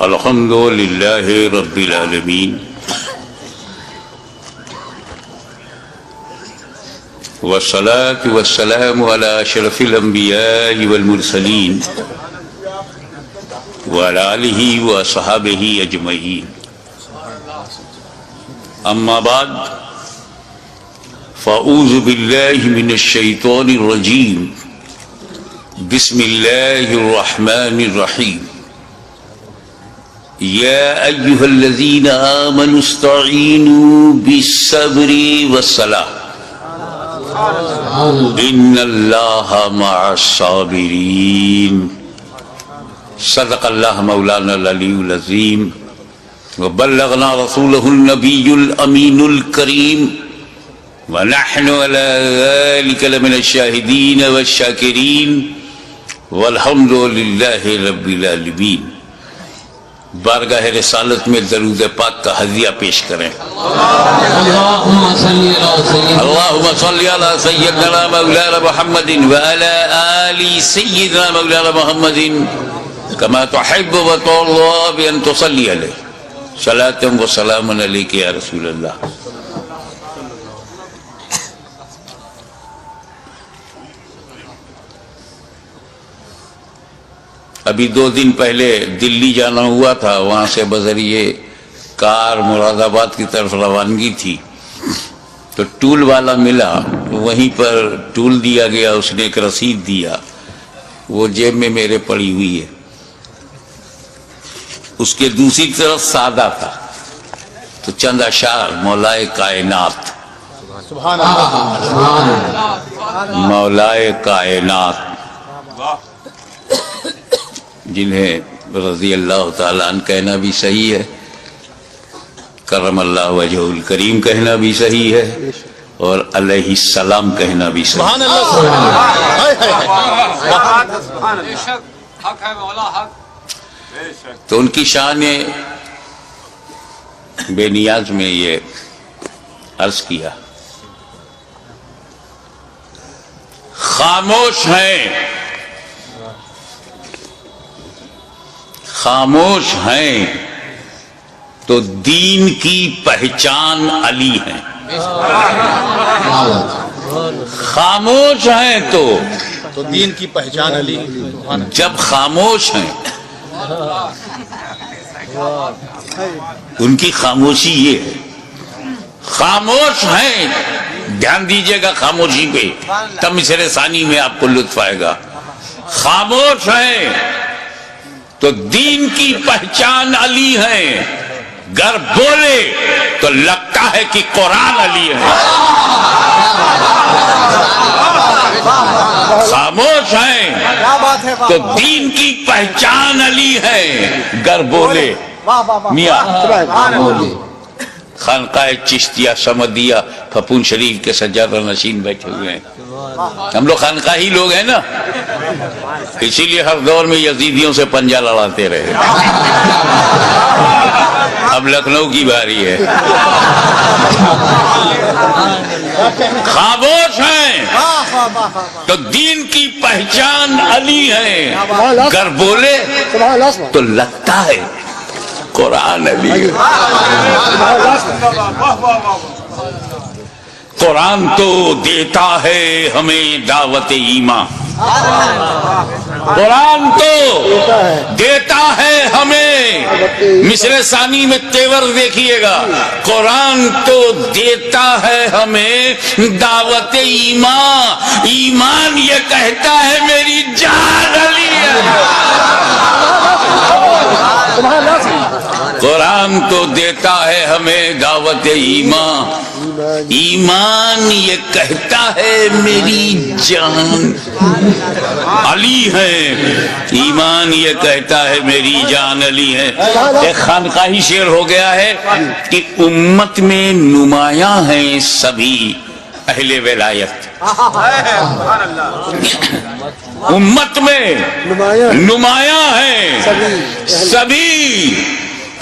الحمد للہ رب العالمین والصلاة والسلام على اشرف الانبیاء والمرسلین وعلى آلہ واصحابہ اجمعین، اما بعد فاعوذ باللہ من الشیطان الرجیم، بسم اللہ الرحمن الرحیم۔ یا ایہا الذین آمنوا استعینوا بالصبر والصلاة ان اللہ مع الصابرین۔ صدق اللہ مولانا العلی العظیم وبلغنا رسولہ النبی الامین الکریم ونحن علی ذلک لمن الشاہدین والشاکرین والحمد للہ رب العالمین۔ بارگاہ رسالت میں درود پاک کا ہدیہ پیش کریں۔ اللہم صلی علی سیدنا مولانا محمد وعلی آل سیدنا مولانا محمد کما تحب و ترضی بان تصلی علیہ صلاۃ و سلام علیک یا رسول اللہ۔ ابھی 2 دن پہلے دلی جانا ہوا تھا، وہاں سے بذریعے کار مراد آباد کی طرف روانگی تھی، تو ٹول والا ملا، وہیں پر ٹول دیا گیا، اس نے ایک رسید دیا، وہ جیب میں میرے پڑی ہوئی ہے۔ اس کے دوسری طرف سادہ تھا، تو چند اشعار مولائے کائنات، مولائے کائنات جنہیں رضی اللہ تعالیٰ عنہ کہنا بھی صحیح ہے، کرم اللہ وجہہ الکریم کہنا بھی صحیح ہے، اور علیہ السلام کہنا بھی صحیح ہے۔ تو ان کی شان بے نیاز میں یہ عرض کیا، خاموش ہیں، خاموش ہیں تو دین کی پہچان علی ہے، خاموش ہیں تو دین کی پہچان علی۔ جب خاموش ہیں ان کی خاموشی یہ ہے، خاموش ہیں، دھیان دیجئے گا خاموشی پہ، تب مصرع ثانی میں آپ کو لطف آئے گا۔ خاموش ہیں تو دین کی پہچان علی ہے، گر بولے تو لگتا ہے کہ قرآن علی ہے۔ خاموش ہیں تو دین کی پہچان علی ہے، گر بولے میاں خانقاہ چشتیہ سمدیہ پھپون شریف کے سجادہ نشین بیٹھے ہوئے ہیں، ہم لوگ خانقاہی لوگ ہیں نا، اسی لیے ہر دور میں یزیدیوں سے پنجہ لڑاتے رہے۔ اب لکھنؤ کی باری ہے۔ خاموش ہیں تو دین کی پہچان علی ہے، گر بولے تو لگتا ہے قرآن علی ہے۔ قرآن تو دیتا ہے ہمیں دعوت ایمان، قرآن تو دیتا ہے ہمیں، مصرع ثانی میں تیور دیکھیے گا، قرآن تو دیتا ہے ہمیں دعوت ایمان، ایمان یہ کہتا ہے میری جان علی ہے۔ قرآن تو دیتا ہے ہمیں دعوت ایمان، ایمان یہ کہتا ہے میری جان علی ہے، ایمان یہ کہتا ہے میری جان علی ہے۔ ایک خانقاہی شعر ہو گیا ہے کہ امت میں نمایاں ہیں سبھی اہل ولایت، امت میں نمایاں ہیں سبھی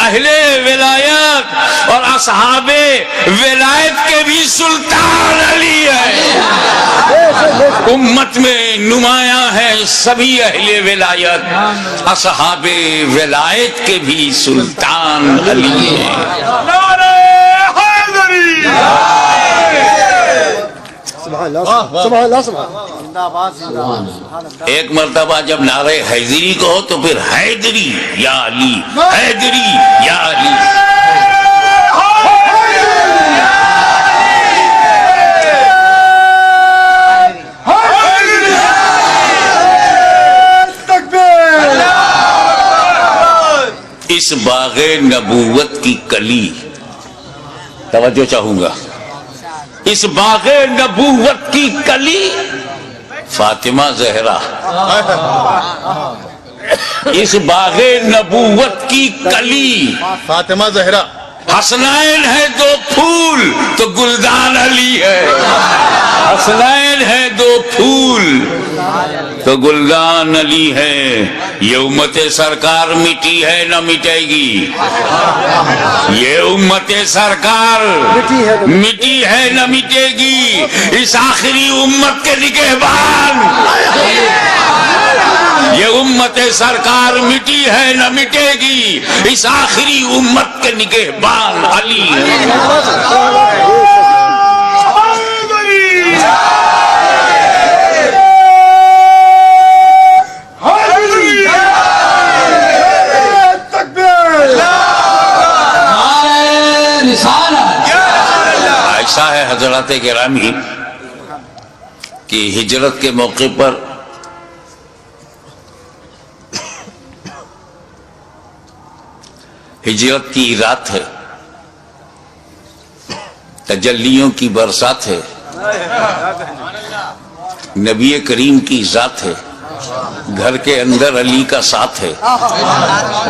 اہل ولایت اور اصحاب ولایت کے بھی سلطان علی ہے. امت میں نمایاں ہے سبھی اہل ولایت، اصحاب ولایت کے بھی سلطان علی ہیں. ایک مرتبہ جب نعرہ حیدری کہو تو پھر حیدری یا علی، حیدری یا علی. اس باغ نبوت کی کلی، توجہ چاہوں گا، اس باغ نبوت کی کلی فاطمہ زہرا، اس باغ نبوت کی کلی فاطمہ زہرا. حسنین ہے دو پھول تو گلدان علی ہے، حسنین ہے دو پھول تو گلدان علی ہے. یہ امت سرکار مٹی ہے نہ مٹے گی، یہ امت سرکار مٹی ہے نہ مٹے گی. اس آخری امت کے نگہبان، یہ امت سرکار مٹی ہے نہ مٹے گی، اس آخری امت کے نگہبان علی ہے. ایسا ہے حضرات گرامی کہ ہجرت کے موقع پر ہجرت کی رات ہے، تجلیوں کی برسات ہے، نبی کریم کی ذات ہے، گھر کے اندر علی کا ساتھ ہے،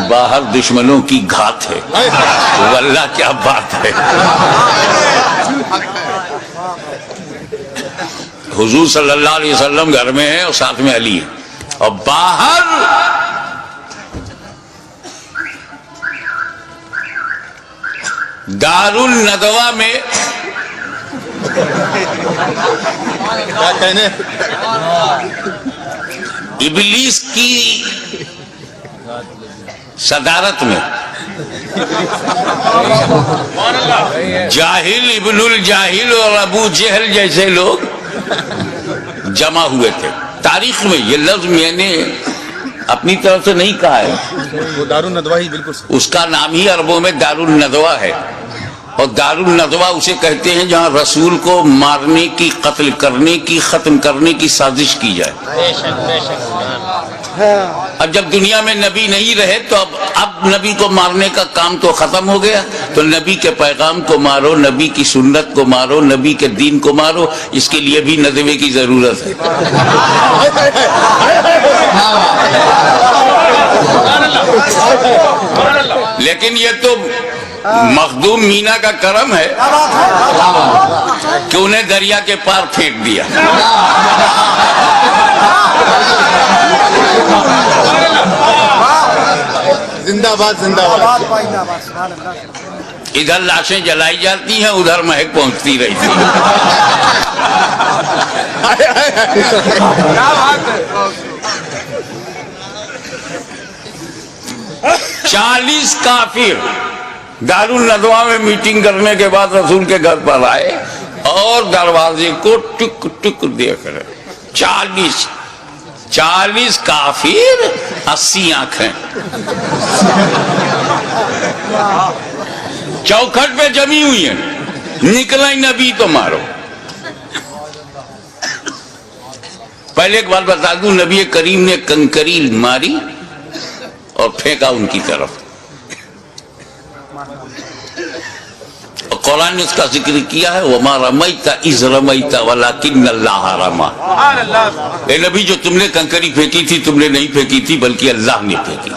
باہر دشمنوں کی گھات ہے. واللہ کیا بات ہے. حضور صلی اللہ علیہ وسلم گھر میں ہے اور ساتھ میں علی ہے، اور باہر دار الندوہ میں کیا کہنے ابلیس کی صدارت میں جاہل ابن الجاہل اور ابو جہل جیسے لوگ جمع ہوئے تھے. تاریخ میں یہ لفظ میں نے اپنی طرف سے نہیں کہا ہے، وہ دار الندوہ ہی بالکل اس کا نام ہی عربوں میں دار الندوہ ہے. اور دار الندوہ اسے کہتے ہیں جہاں رسول کو مارنے کی، قتل کرنے کی، ختم کرنے کی سازش کی جائے. اب جب دنیا میں نبی نہیں رہے تو اب نبی کو مارنے کا کام تو ختم ہو گیا، تو نبی کے پیغام کو مارو، نبی کی سنت کو مارو، نبی کے دین کو مارو. اس کے لیے بھی ندوے کی ضرورت ہے. لیکن یہ تو مخدوم مینا کا کرم ہے کہ انہیں دریا کے پار پھینک دیا. زندہ باد زندہ باد. ادھر لاشیں جلائی جاتی ہیں، ادھر مہک پہنچتی رہی تھی. 40 کافر دار الندوہ میں میٹنگ کرنے کے بعد رسول کے گھر پر آئے اور دروازے کو ٹک ٹک دیکھ رہے. 40 کافر، 80 آنکھیں چوکھٹ پہ جمی ہوئی ہیں. نکلا ہی نبی تو مارو. پہلے ایک بات بتا دوں، نبی کریم نے کنکری ماری اور پھینکا ان کی طرف. قرآن نے اس کا ذکر کیا ہے، وَمَا رَمَيْتَ إِذْ رَمَيْتَ وَلَكِنَّ اللَّهَ رَمَى. اے نبی، جو تم نے کنکری پھینکی تھی تم نے نہیں پھینکی تھی بلکہ اللہ نے پھینکی.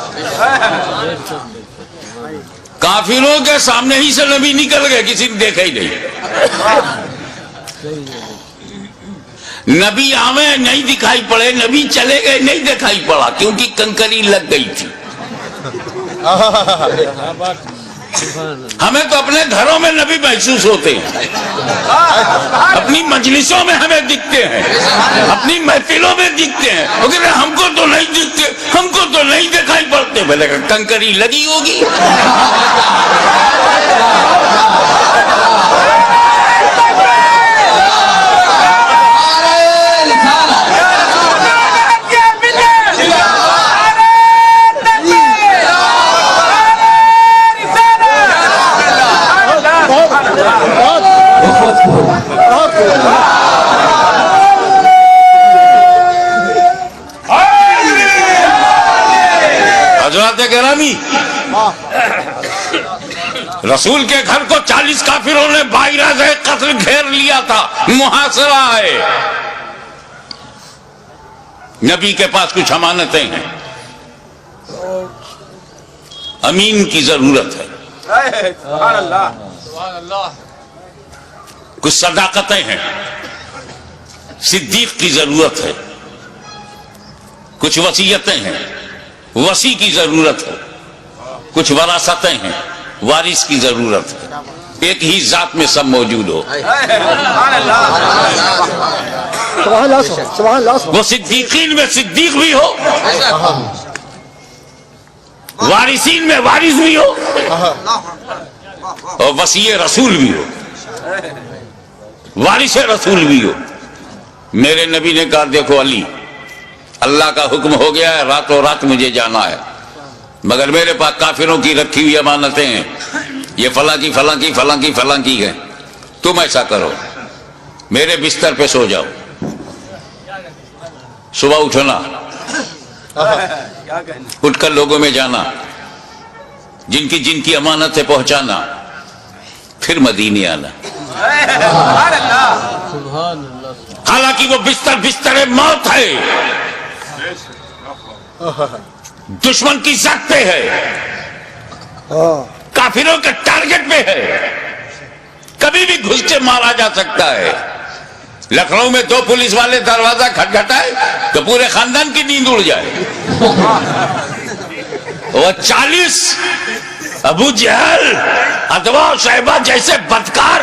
کافروں کے سامنے ہی سے نبی نکل گئے، کسی نے دیکھا ہی نہیں. نبی آوے نہیں دکھائی پڑے، نبی چلے گئے نہیں دکھائی پڑا، کیونکہ کنکری لگ گئی تھی. ہمیں تو اپنے گھروں میں نبی محسوس ہوتے ہیں، اپنی مجلسوں میں ہمیں دکھتے ہیں، اپنی محفلوں میں دکھتے ہیں، لیکن ہم کو تو نہیں دکھتے، ہم کو تو نہیں دکھائی پڑتے۔ بھلے کنکری لگی ہوگی۔ حضرات گرامی، رسول کے گھر کو 40 کافروں نے باعث قتل گھیر لیا تھا، محاصرہ ہے۔ نبی کے پاس کچھ امانتیں ہیں، امین کی ضرورت ہے، کچھ صداقتیں ہیں، صدیق کی ضرورت ہے، کچھ وصیتیں ہیں، وصی کی ضرورت ہے، کچھ وراثتیں ہیں، وارث کی ضرورت ہے۔ ایک ہی ذات میں سب موجود ہو۔ وہ صدیقین میں صدیق بھی ہو، وارثین میں وارث بھی ہو، اور وصی رسول بھی ہو، وارث رسول بھی ہو۔ میرے نبی نے کہا دیکھو علی، اللہ کا حکم ہو گیا ہے، راتوں رات مجھے جانا ہے، مگر میرے پاس کافروں کی رکھی ہوئی امانتیں ہیں، یہ فلاں کی فلاں کی فلاں کی فلاں کی ہے۔ تم ایسا کرو، میرے بستر پہ سو جاؤ، صبح اٹھنا، اٹھ کر لوگوں میں جانا، جن کی امانتیں پہنچانا، پھر مدینے آنا۔ حالانکہ وہ بستر موت ہے، دشمن کی زد پہ ہے، کافروں کے ٹارگٹ پہ ہے، کبھی بھی گھس کے مارا جا سکتا ہے۔ لکھنؤ میں 2 پولیس والے دروازہ کھٹکھٹائے تو پورے خاندان کی نیند اڑ جائے۔ وہ 40 ابو جہل، ادوا و شیبہ جیسے بدکار،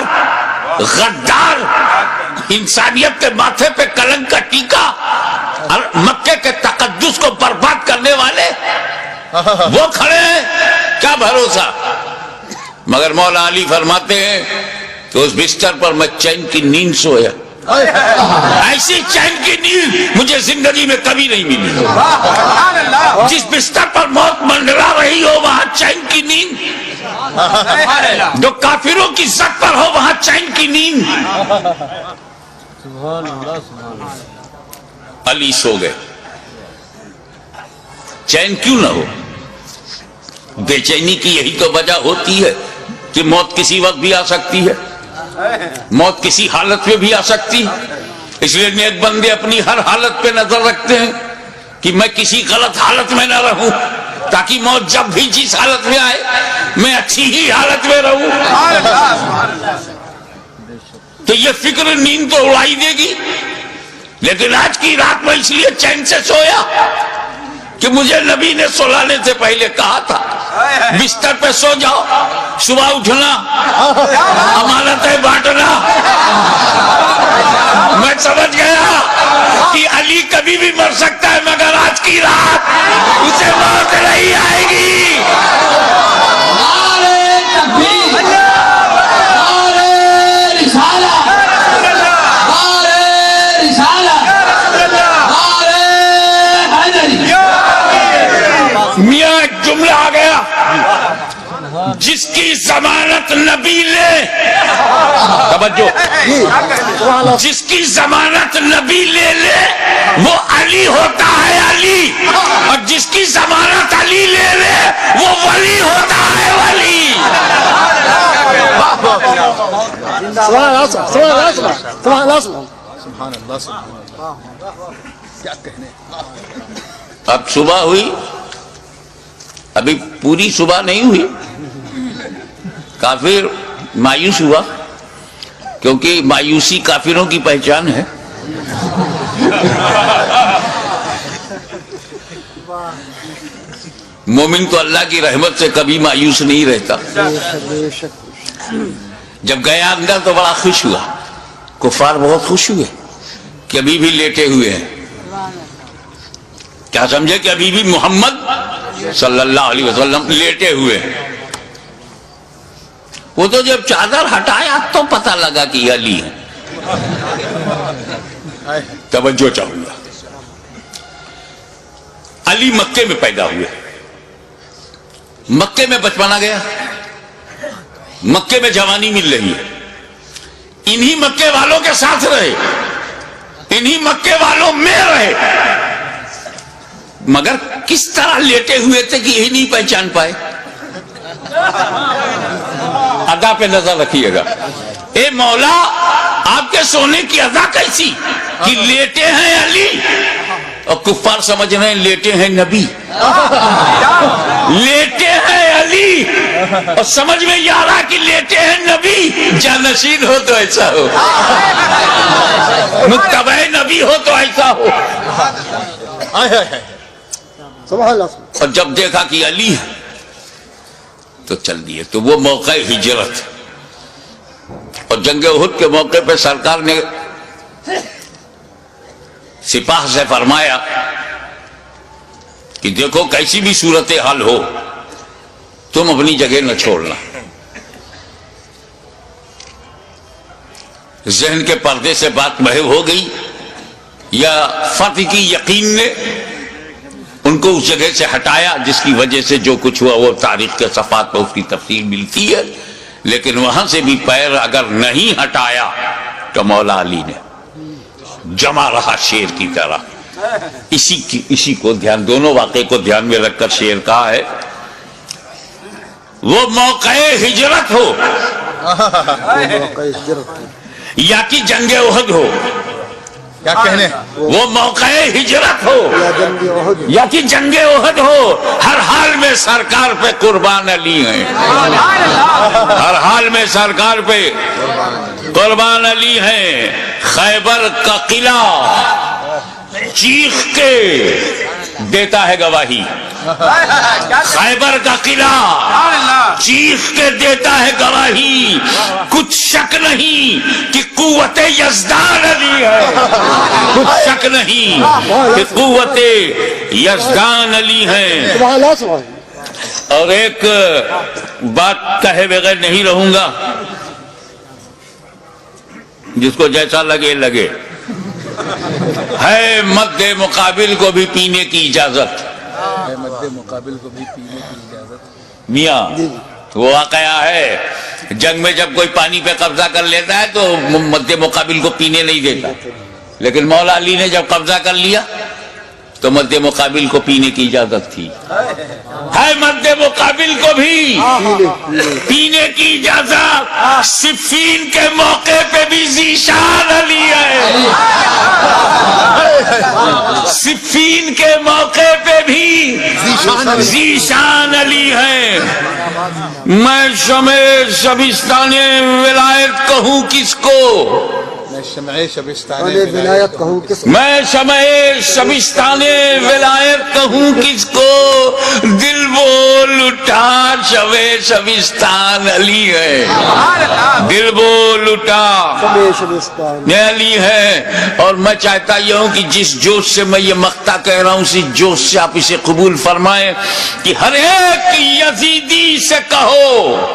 غدار، انسانیت کے ماتھے پہ کلنک کا ٹیکا، مکے کے تقدس کو برباد کرنے والے وہ کھڑے ہیں، کیا بھروسہ۔ مگر مولا علی فرماتے ہیں کہ اس بستر پر میں چین کی نیند سویا، ایسی چین کی نیند مجھے زندگی میں کبھی نہیں ملی۔ جس بستر پر موت منڈرا رہی ہو وہاں چین کی نیند، جو کافروں کی زد پر ہو وہاں چین کی نیند۔ علی سو گئے، چین کیوں نہ ہو؟ بے چینی کی یہی تو وجہ ہوتی ہے کہ موت کسی وقت بھی آ سکتی ہے، موت کسی حالت میں بھی آ سکتی ہے۔ اس لیے نیک بندے اپنی ہر حالت پہ نظر رکھتے ہیں کہ میں کسی غلط حالت میں نہ رہوں، تاکہ موت جب بھی جس حالت میں آئے میں اچھی ہی حالت میں رہوں۔ تو یہ فکر نیند تو اڑائی دے گی، لیکن آج کی رات میں اس لیے چین سے سویا کہ مجھے نبی نے سلانے سے پہلے کہا تھا بستر پہ سو جاؤ، صبح اٹھنا، امانتیں بانٹنا۔ میں سمجھ گیا کہ علی کبھی بھی مر سکتا ہے، مگر آج کی رات اسے موت نہیں آئے گی۔ میاں ایک جملہ آ گیا، جس کی ضمانت نبی لے، توجہ، جس کی ضمانت نبی لے وہ علی ہوتا ہے، علی، اور جس کی ضمانت علی لے وہ ولی ہوتا ہے، ولی۔ سبحان اللہ، کیا کہنے۔ اب صبح ہوئی، ابھی پوری صبح نہیں ہوئی، کافر مایوس ہوا، کیونکہ مایوسی کافروں کی پہچان ہے۔ مومن تو اللہ کی رحمت سے کبھی مایوس نہیں رہتا. بے شک جب گیا اندر تو بڑا خوش ہوا. کفار بہت خوش ہوئے کہ ابھی بھی لیٹے ہوئے ہیں. کیا سمجھے کہ ابھی بھی محمد صلی اللہ علیہ وسلم لیٹے ہوئے ہیں. وہ تو جب چادر ہٹایا تو پتہ لگا کہ یہ علی ہے. توجہ چاہوں گا. علی مکے میں پیدا ہوئے. مکے میں بچپنا گیا, مکے میں جوانی مل رہی ہے. انہی مکے والوں کے ساتھ رہے, انہی مکے والوں میں رہے, مگر کس طرح لیٹے ہوئے تھے کہ یہی نہیں پہچان پائے. ادا پہ نظر رکھیے گا. اے مولا آپ کے سونے کی ادا کیسی کہ لیٹے ہیں علی, اور کفار سمجھ رہے ہیں لیٹے ہیں نبی. لیٹے ہیں علی اور سمجھ میں یہ آ رہا کہ لیٹے ہیں نبی. جانشین ہو تو ایسا ہو, متبع نبی ہو تو ایسا ہو. سبحان اللہ. اور جب دیکھا کہ علی ہے تو چل دیے. تو وہ موقع ہجرت اور جنگ احد کے موقع پہ سرکار نے سپاہ سے فرمایا کہ دیکھو کیسی بھی صورتحال ہو تم اپنی جگہ نہ چھوڑنا. ذہن کے پردے سے بات محو ہو گئی یا فتح کی یقین نے ان کو اس جگہ سے ہٹایا جس کی وجہ سے جو کچھ ہوا وہ تاریخ کے صفحات پر اس کی تفصیل ملتی ہے. لیکن وہاں سے بھی پیر اگر نہیں ہٹایا تو مولا علی نے جمع رہا شیر کی طرح. اسی کو دھیان, دونوں واقعے کو دھیان میں رکھ کر شیر کہا ہے. وہ موقع ہجرت ہو یا کہ جنگ احد ہو, کیا کہنے, وہ موقع ہجرت ہو یا کہ جنگ احد ہو, ہر حال میں سرکار پہ قربان علی ہیں. ہر حال میں سرکار پہ قربان علی ہیں. خیبر کا قلعہ چیخ کے دیتا ہے گواہی. خیبر کا قلعہ چیخ کے دیتا ہے گواہی. کچھ شک نہیں کہ قوت یزدان علی ہے, کچھ شک نہیں کہ قوت یزدان علی ہے. اور ایک بات کہے بغیر نہیں رہوں گا, جس کو جیسا لگے لگے. ہے مد مقابل کو بھی پینے کی اجازت. مد مقابل کو بھی پینے کی اجازت. میاں وہ واقعہ ہے, جنگ میں جب کوئی پانی پہ قبضہ کر لیتا ہے تو مد مقابل کو پینے نہیں دیتا, لیکن مولا علی نے جب قبضہ کر لیا تو مد مقابل کو پینے کی اجازت تھی. ہے مد مقابل کو بھی پینے کی اجازت. صفین کے موقع پہ بھی ذیشان علی ہے. صفین کے موقع پہ بھی ذیشان علی ہے. میں شمع شبستان ولایت کہوں کس کو, میں شمع شبستان ولایت کہوں کس کو, میں شمع شبستان ولایت کہوں کس کو. دل بول اٹھا شمع شبستان علی ہے. دل بول اٹھا یہ علی ہے. اور میں چاہتا یہ ہوں کہ جس جوش سے میں یہ مقطع کہہ رہا ہوں اسی جوش سے آپ اسے قبول فرمائیں کہ ہر ایک یزیدی سے کہو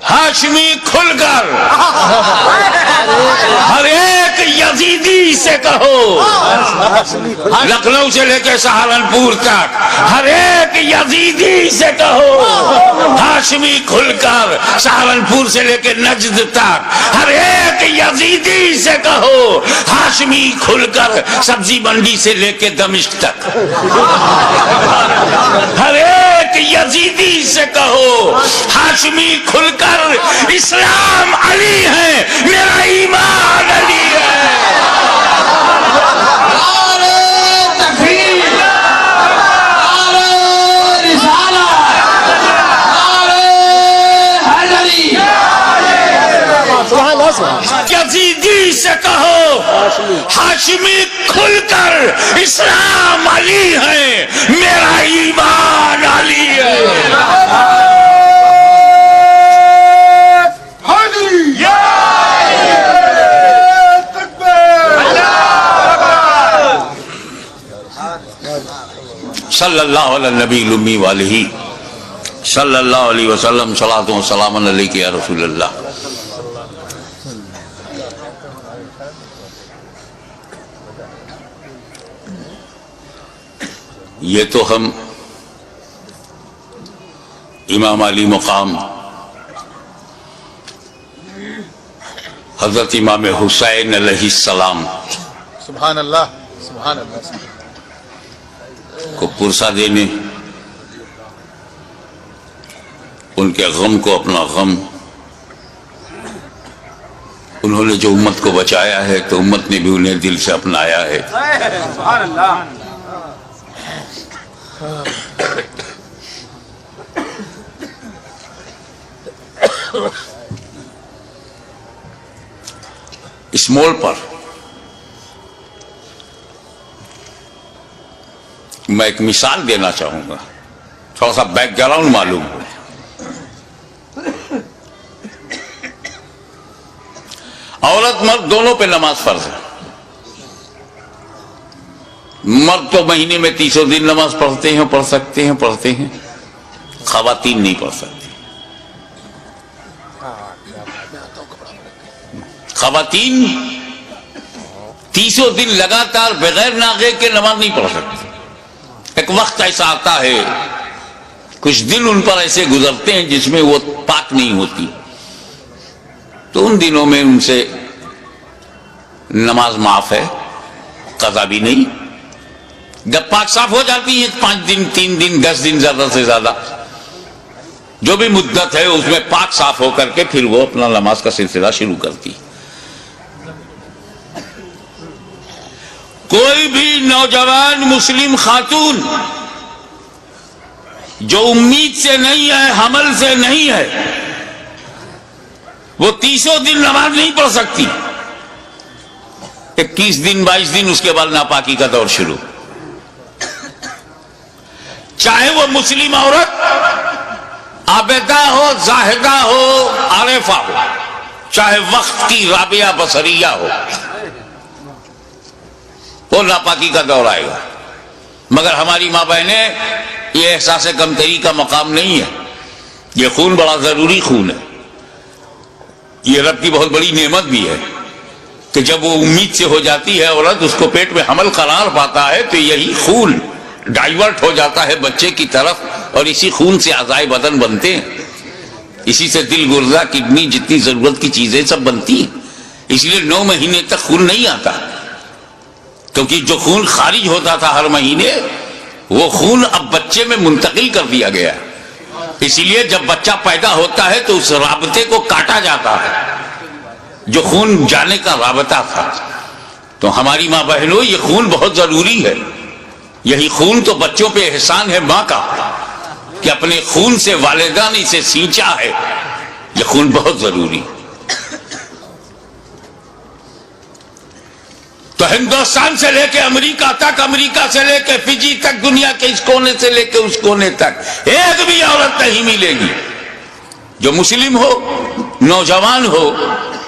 ہاشمی کھل کر. ہر ایک یزیدی سے کہو, لکھنؤ سے لے کے سہارنپور تک ہر ایک یزیدی سے کہو ہاشمی کھل کر. سہارنپور سے لے کے نجد تک ہر ایک یزیدی سے کہو ہاشمی کھل کر. سبزی منڈی سے لے کے دمشق تک ہر ایک یزیدی سے کہو ہاشمی کھل کر. اسلام علی ہے, میرا ایمان علی ہے. یزیدی سے کہو ہاشمی کھل کر اسلام علی ہے، میرا ایمان علی ہے۔ صلی اللہ علیہ نبی الامی والہ صلی اللہ علیہ وسلم، صلاۃ و سلام علیک یا رسول اللہ۔ یہ تو ہم امام علی مقام حضرت امام حسین علیہ السلام سبحان اللہ، سبحان اللہ، کو پرسہ دینے، ان کے غم کو اپنا غم، انہوں نے جو امت کو بچایا ہے تو امت نے بھی انہیں دل سے اپنایا ہے۔ سبحان اللہ۔ اس موڑ پر میں ایک مثال دینا چاہوں گا، تھوڑا سا بیک گراؤنڈ معلوم ہو۔ عورت مرد دونوں پہ نماز فرض ہے۔ مرد تو مہینے میں 300 دن نماز پڑھتے ہیں، پڑھتے ہیں، خواتین نہیں پڑھ سکتی۔ خواتین 300 دن لگاتار بغیر ناغے کے نماز نہیں پڑھ سکتی۔ ایک وقت ایسا آتا ہے، کچھ دن ان پر ایسے گزرتے ہیں جس میں وہ پاک نہیں ہوتی، تو ان دنوں میں ان سے نماز معاف ہے، قضا بھی نہیں۔ جب پاک صاف ہو جاتی ہے 5 دن، 3 دن، 10 دن، زیادہ سے زیادہ جو بھی مدت ہے اس میں پاک صاف ہو کر کے پھر وہ اپنا نماز کا سلسلہ شروع کرتی۔ کوئی بھی نوجوان مسلم خاتون جو امید سے نہیں ہے، حمل سے نہیں ہے، وہ 300 دن نماز نہیں پڑھ سکتی۔ 21 دن 22 دن اس کے بعد ناپاکی کا دور شروع۔ چاہے وہ مسلم عورت عابدہ ہو، زاہدہ ہو، عارفہ ہو، چاہے وقت کی رابعہ بصریہ ہو، وہ ناپاکی کا دور آئے گا۔ مگر ہماری ماں بہنیں، یہ احساس کمتری کا مقام نہیں ہے، یہ خون بڑا ضروری خون ہے، یہ رب کی بہت بڑی نعمت بھی ہے کہ جب وہ امید سے ہو جاتی ہے عورت، اس کو پیٹ میں حمل قرار پاتا ہے تو یہی خون ڈائیورٹ ہو جاتا ہے بچے کی طرف، اور اسی خون سے اعضائے بدن بنتے ہیں، اسی سے دل، گردہ، کڈنی، جتنی ضرورت کی چیزیں سب بنتی ہیں۔ اس لیے 9 مہینے تک خون نہیں آتا، کیونکہ جو خون خارج ہوتا تھا ہر مہینے، وہ خون اب بچے میں منتقل کر دیا گیا۔ اسی لیے جب بچہ پیدا ہوتا ہے تو اس رابطے کو کاٹا جاتا ہے جو خون جانے کا رابطہ تھا۔ تو ہماری ماں بہنوں، یہ خون بہت ضروری ہے۔ یہی خون تو بچوں پہ احسان ہے ماں کا کہ اپنے خون سے والدان اسے سینچا ہے، یہ خون بہت ضروری۔ تو ہندوستان سے لے کے امریکہ تک، امریکہ سے لے کے فجی تک، دنیا کے اس کونے سے لے کے اس کونے تک ایک بھی عورت نہیں ملے گی جو مسلم ہو، نوجوان ہو،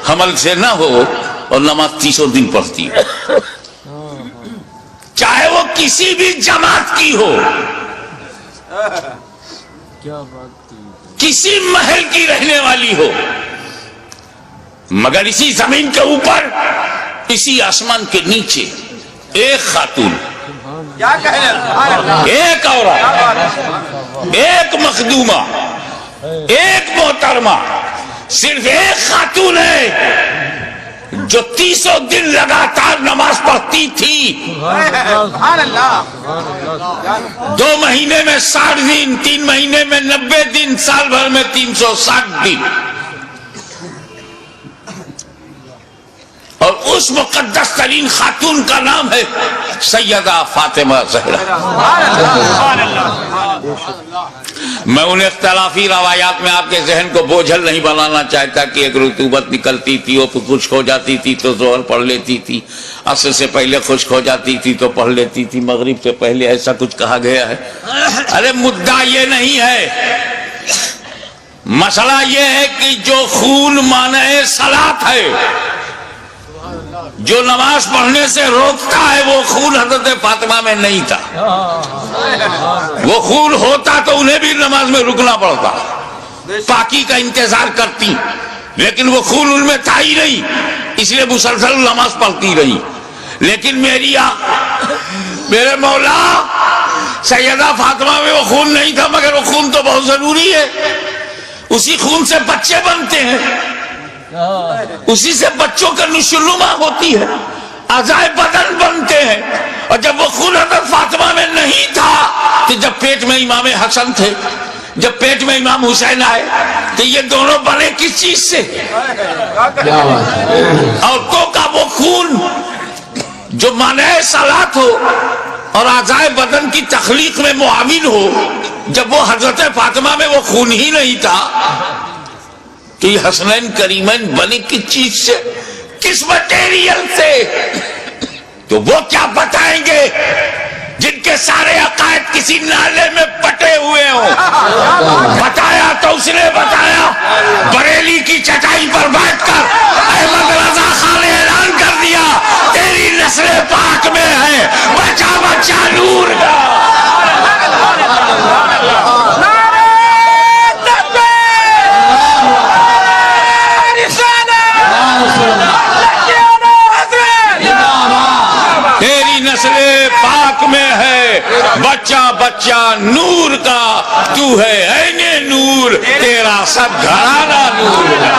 حمل سے نہ ہو اور نماز 300 دن پڑھتی ہو، چاہے وہ کسی بھی جماعت کی ہو، کسی محل کی رہنے والی ہو، مگر اسی زمین کے اوپر، اسی آسمان کے نیچے ایک خاتون، ایک عورت، ایک مخدومہ، ایک محترمہ، صرف ایک خاتون ہے جو 300 دن لگاتار نماز پڑھتی تھی۔ 2 مہینے میں 60 دن، 3 مہینے میں 90 دن، سال بھر میں 360 دن، اور اس مقدس ترین خاتون کا نام ہے سیدہ فاطمہ زہرا۔ میں ان اختلافی روایات میں آپ کے ذہن کو بوجھل نہیں بنانا چاہتا کہ ایک رطوبت نکلتی تھی وہ خشک ہو جاتی تھی تو ظہر پڑھ لیتی تھی، عصر سے پہلے خشک ہو جاتی تھی تو پڑھ لیتی تھی، مغرب سے پہلے ایسا کچھ کہا گیا ہے۔ ارے مدعا یہ نہیں ہے، مسئلہ یہ ہے کہ جو خون مانع صلاۃ ہے، جو نماز پڑھنے سے روکتا ہے، وہ خون حضرت فاطمہ میں نہیں تھا۔ وہ خون ہوتا تو انہیں بھی نماز میں رکنا پڑتا، پاکی کا انتظار کرتی، لیکن وہ خون ان میں تھا ہی نہیں، اس لیے مسلسل نماز پڑھتی رہی۔ لیکن میرے مولا سیدہ فاطمہ میں وہ خون نہیں تھا، مگر وہ خون تو بہت ضروری ہے، اسی خون سے بچے بنتے ہیں، اسی سے بچوں کا نشوونما ہوتی ہے، اعضائے بدن بنتے ہیں۔ اور جب وہ خون حضرت فاطمہ میں نہیں تھا تو جب پیٹ میں امام حسن تھے، جب پیٹ میں امام حسین آئے تو یہ دونوں بنے کس چیز سے؟ عورتوں کا وہ خون جو مانع صلاۃ ہو اور اعضائے بدن کی تخلیق میں معاون ہو، جب وہ حضرت فاطمہ میں وہ خون ہی نہیں تھا تو یہ حسنین کریمین بنے کس چیز سے، کس مٹیریل سے؟ تو وہ کیا بتائیں گے جن کے سارے عقائد کسی نالے میں پٹے ہوئے ہوں؟ بتایا تو اس نے بتایا، بریلی کی چٹائی پر بیٹھ کر احمد رضا خان نے اعلان کر دیا تیری نسل پاک میں ہے بچہ بچہ نور کا۔ تیری نسل پاک میں ہے بچہ بچہ نور کا، تو ہے عین نور، تیرا سب گھرانہ نور کا۔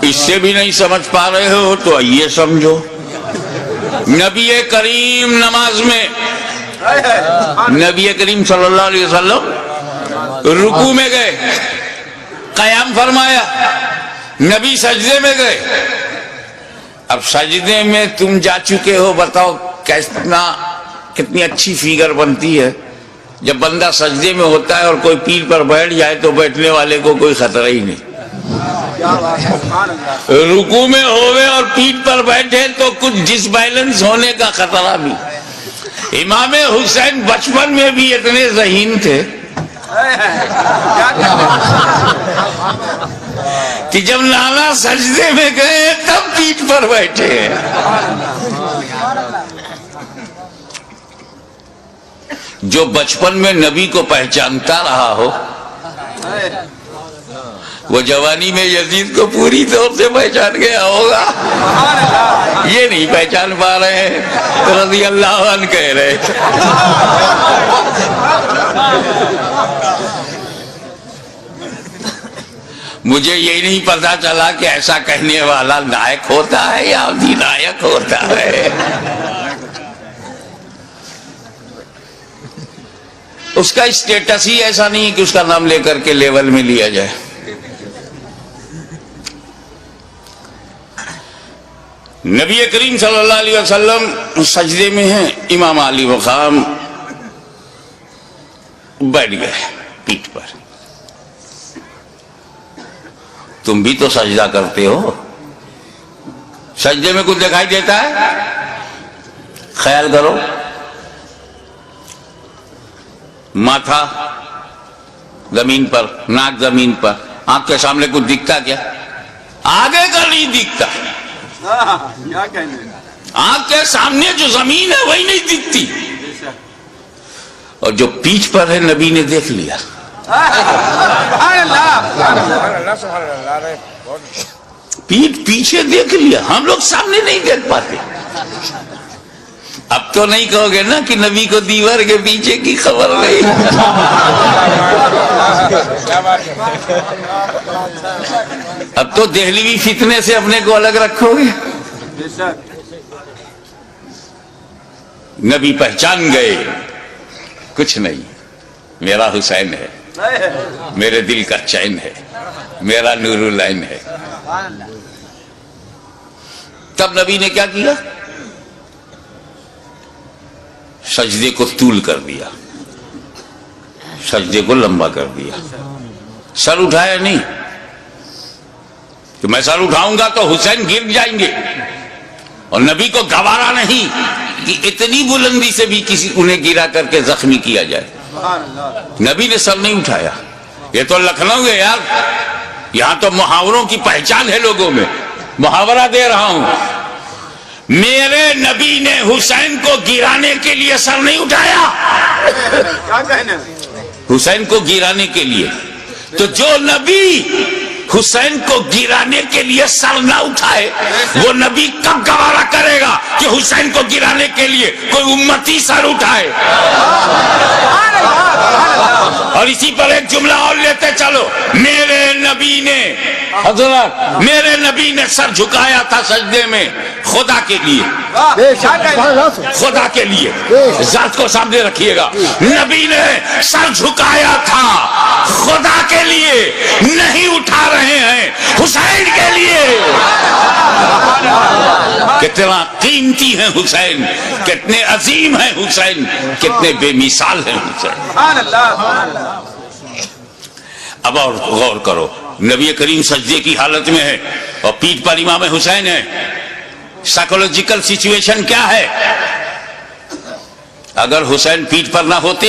اس سے بھی نہیں سمجھ پا رہے ہو تو آئیے سمجھو۔ نبی کریم نماز میں، نبی کریم صلی اللہ علیہ وسلم رکوع میں گئے، قیام فرمایا، نبی سجدے میں گئے۔ اب سجدے میں تم جا چکے ہو، بتاؤ کتنی اچھی فیگر بنتی ہے جب بندہ سجدے میں ہوتا ہے اور کوئی پیر پر بیٹھ جائے تو بیٹھنے والے کو کوئی خطرہ ہی نہیں۔ رکوع میں ہوئے اور پیٹھ پر بیٹھے تو کچھ ڈس بیلنس ہونے کا خطرہ بھی۔ امام حسین بچپن میں بھی اتنے ذہین تھے کہ جب نانا سجدے میں گئے تب پیٹھ پر بیٹھے ہیں۔ جو بچپن میں نبی کو پہچانتا رہا ہو وہ جوانی میں یزید کو پوری طور سے پہچان گیا ہوگا۔ یہ نہیں پہچان پا رہے ہیں، رضی اللہ عنہ کہہ رہے۔ مجھے یہی نہیں پتا چلا کہ ایسا کہنے والا نائک ہوتا ہے یا ادھینائک ہوتا ہے۔ اس کا اسٹیٹس ہی ایسا نہیں کہ اس کا نام لے کر کے لیول میں لیا جائے۔ نبی کریم صلی اللہ علیہ وسلم سجدے میں ہیں، امام علی مقام بیٹھ گئے پیٹھ پر۔ تم بھی تو سجدہ کرتے ہو، سجدے میں کچھ دکھائی دیتا ہے؟ خیال کرو، ماتھا زمین پر، ناک زمین پر، آنکھ کے سامنے کچھ دکھتا کیا؟ آگے کا نہیں دکھتا، آنکھ کے سامنے جو زمین ہے وہی نہیں دکھتی، اور جو پیٹھ پر ہے نبی نے دیکھ لیا۔ پیٹھ پیچھے دیکھ لیا، ہم لوگ سامنے نہیں دیکھ پاتے۔ اب تو نہیں کہو گے نا کہ نبی کو دیوار کے پیچھے کی خبر نہیں۔ اب تو دہلوی فتنے سے اپنے کو الگ رکھو گے۔ نبی پہچان گئے، کچھ نہیں، میرا حسین ہے، میرے دل کا چین ہے، میرا نور العین ہے. تب نبی نے کیا کیا؟ سجدے کو طول کر دیا, سجدے کو لمبا کر دیا. سر اٹھایا نہیں کہ میں سر اٹھاؤں گا تو حسین گر جائیں گے, اور نبی کو گوارا نہیں کہ اتنی بلندی سے بھی کسی انہیں گرا کر کے زخمی کیا جائے. نبی نے سر نہیں اٹھایا. یہ تو لکھنؤ ہے یار, یہاں تو محاوروں کی پہچان ہے لوگوں میں. محاورہ دے رہا ہوں, میرے نبی نے حسین کو گرانے کے لیے سر نہیں اٹھایا. کیا کہنا, حسین کو گرانے کے لیے. تو جو نبی حسین کو گرانے کے لیے سر نہ اٹھائے, وہ نبی کب گوارا کرے گا کہ حسین کو گرانے کے لیے کوئی امتی سر اٹھائے؟ اور اسی پر ایک جملہ اور لیتے چلو, میرے نبی نے, حضرت میرے نبی نے سر جھکایا تھا سجدے میں خدا کے لیے, بے شک سبحان اللہ. خدا کے لیے. ذات کو سامنے رکھیے گا. نبی نے سر جھکایا تھا خدا کے لیے, نہیں اٹھا رہے ہیں حسین کے لیے. کتنا قیمتی ہے حسین, کتنے عظیم ہیں حسین, کتنے بے مثال ہیں حسین. اب اور غور کرو, نبی کریم سجدے کی حالت میں ہے اور پیٹھ پر امام حسین ہے. سائیکولوجیکل سچویشن کیا ہے؟ اگر حسین پیٹھ پر نہ ہوتے,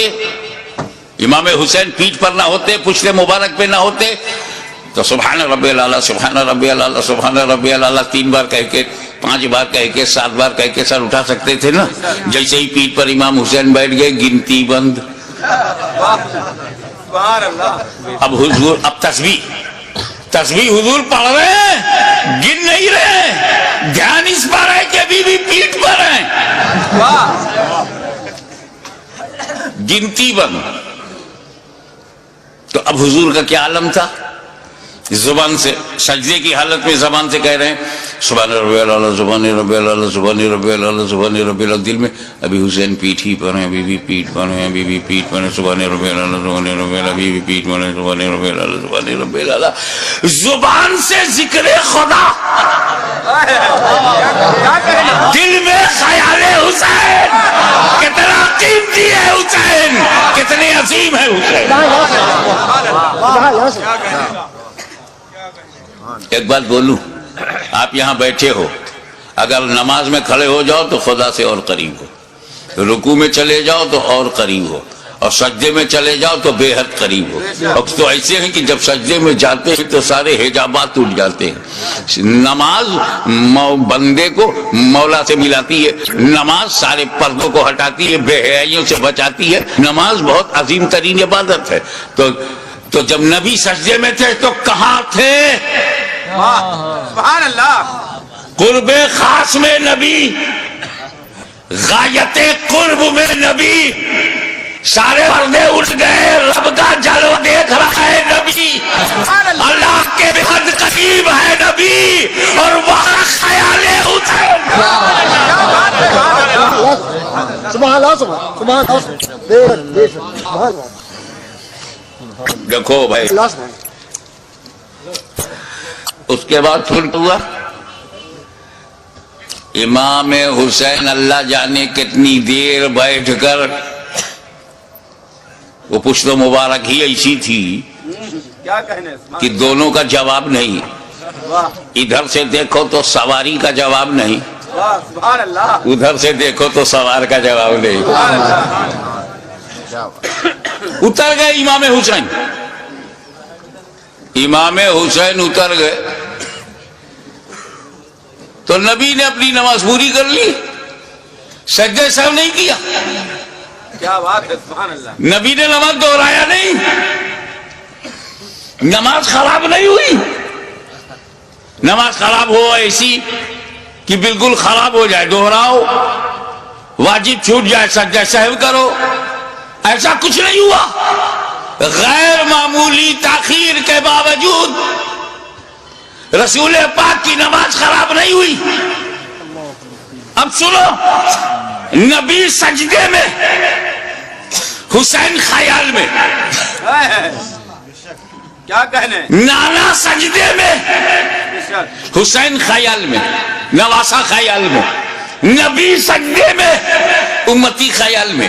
امام حسین پیٹھ پر نہ ہوتے, پشت مبارک پہ نہ ہوتے, تو سبحان ربی الاعلیٰ, سبحان ربی الاعلیٰ, سبحان ربی الاعلیٰ 3 بار کہہ کے, 5 بار کہہ کے, 7 بار کہہ کے سر اٹھا سکتے تھے نا. جیسے ہی پیٹھ پر امام حسین بیٹھ گئے, گنتی بند. اب حضور, اب تسبیح حضور پڑھ رہے ہیں, گن نہیں رہے, دھیان اس پر ہے کہ ابھی بھی پیٹھ پر ہیں. گنتی بند. تو اب حضور کا کیا عالم تھا؟ زبان سے, سجدے کی حالت میں زبان سے کہہ رہے ہیں سبحان ربی الاعلیٰ, سبحان ربی الاعلیٰ, سبحان ربی الاعلیٰ, سبحان ربی الاعلیٰ. دل میں ابھی حسین پیٹھ ہی پر ہیں, ابھی بھی پیٹھ پر ہیں, ابھی بھی پیٹھ پر ہیں, سبحان ربی الاعلیٰ, سبحان ربی الاعلیٰ, ابھی بھی پیٹھ پر ہیں, سبحان ربی الاعلیٰ, سبحان ربی الاعلیٰ. زبان سے ذکر خدا, دل میں خیال حسین. کتنا قیمتی ہے حسین, کتنے عظیم ہے حسین. سبحان اللہ. ایک بات بولوں, آپ یہاں بیٹھے ہو, اگر نماز میں کھڑے ہو جاؤ تو خدا سے اور قریب ہو, رکوع میں چلے جاؤ تو اور قریب ہو, اور سجدے میں چلے جاؤ تو بے حد قریب ہو. اب تو ایسے ہیں کہ جب سجدے میں جاتے ہیں تو سارے حجابات ٹوٹ جاتے ہیں. نماز بندے کو مولا سے ملاتی ہے, نماز سارے پردوں کو ہٹاتی ہے, بے حیائیوں سے بچاتی ہے. نماز بہت عظیم ترین عبادت ہے. تو جب نبی سجدے میں تھے تو کہاں تھے؟ سبحان اللہ. قرب خاص میں نبی, غایت قرب میں نبی, سارے پردے اٹھ گئے, رب کا جلوہ دیکھ رہا ہے نبی, اللہ کے بہت قریب ہے نبی, اور وہاں خیال حسین. سبحان اللہ. سبحان اللہ. بے شک سبحان اللہ. دیکھو بھائی, اس کے بعد پھر ہوا امام حسین اللہ جانے کتنی دیر بیٹھ کر, وہ پشت مبارک ہی ایسی تھی کیا کہنے, کہ دونوں کا جواب نہیں. ادھر سے دیکھو تو سواری کا جواب نہیں, سبحان اللہ. ادھر سے دیکھو تو سوار کا جواب نہیں. اتر گئے امام حسین, امام حسین اتر گئے تو نبی نے اپنی نماز پوری کر لی, سجدے سہو نہیں کیا. کیا بات ہے, سبحان اللہ. نبی نے نماز دہرایا نہیں, نماز خراب نہیں ہوئی. نماز خراب ہو ایسی کہ بالکل خراب ہو جائے, دہراؤ, واجب چھوٹ جائے, سجدہ سہو کرو, ایسا کچھ نہیں ہوا. غیر معمولی تاخیر کے باوجود رسول پاک کی نماز خراب نہیں ہوئی. اب سنو, نبی سجدے میں, حسین خیال میں. کیا کہنے نانا سجدے میں، حسین خیال میں، نواسا خیال میں، نبی سجدے میں، امتی خیال میں.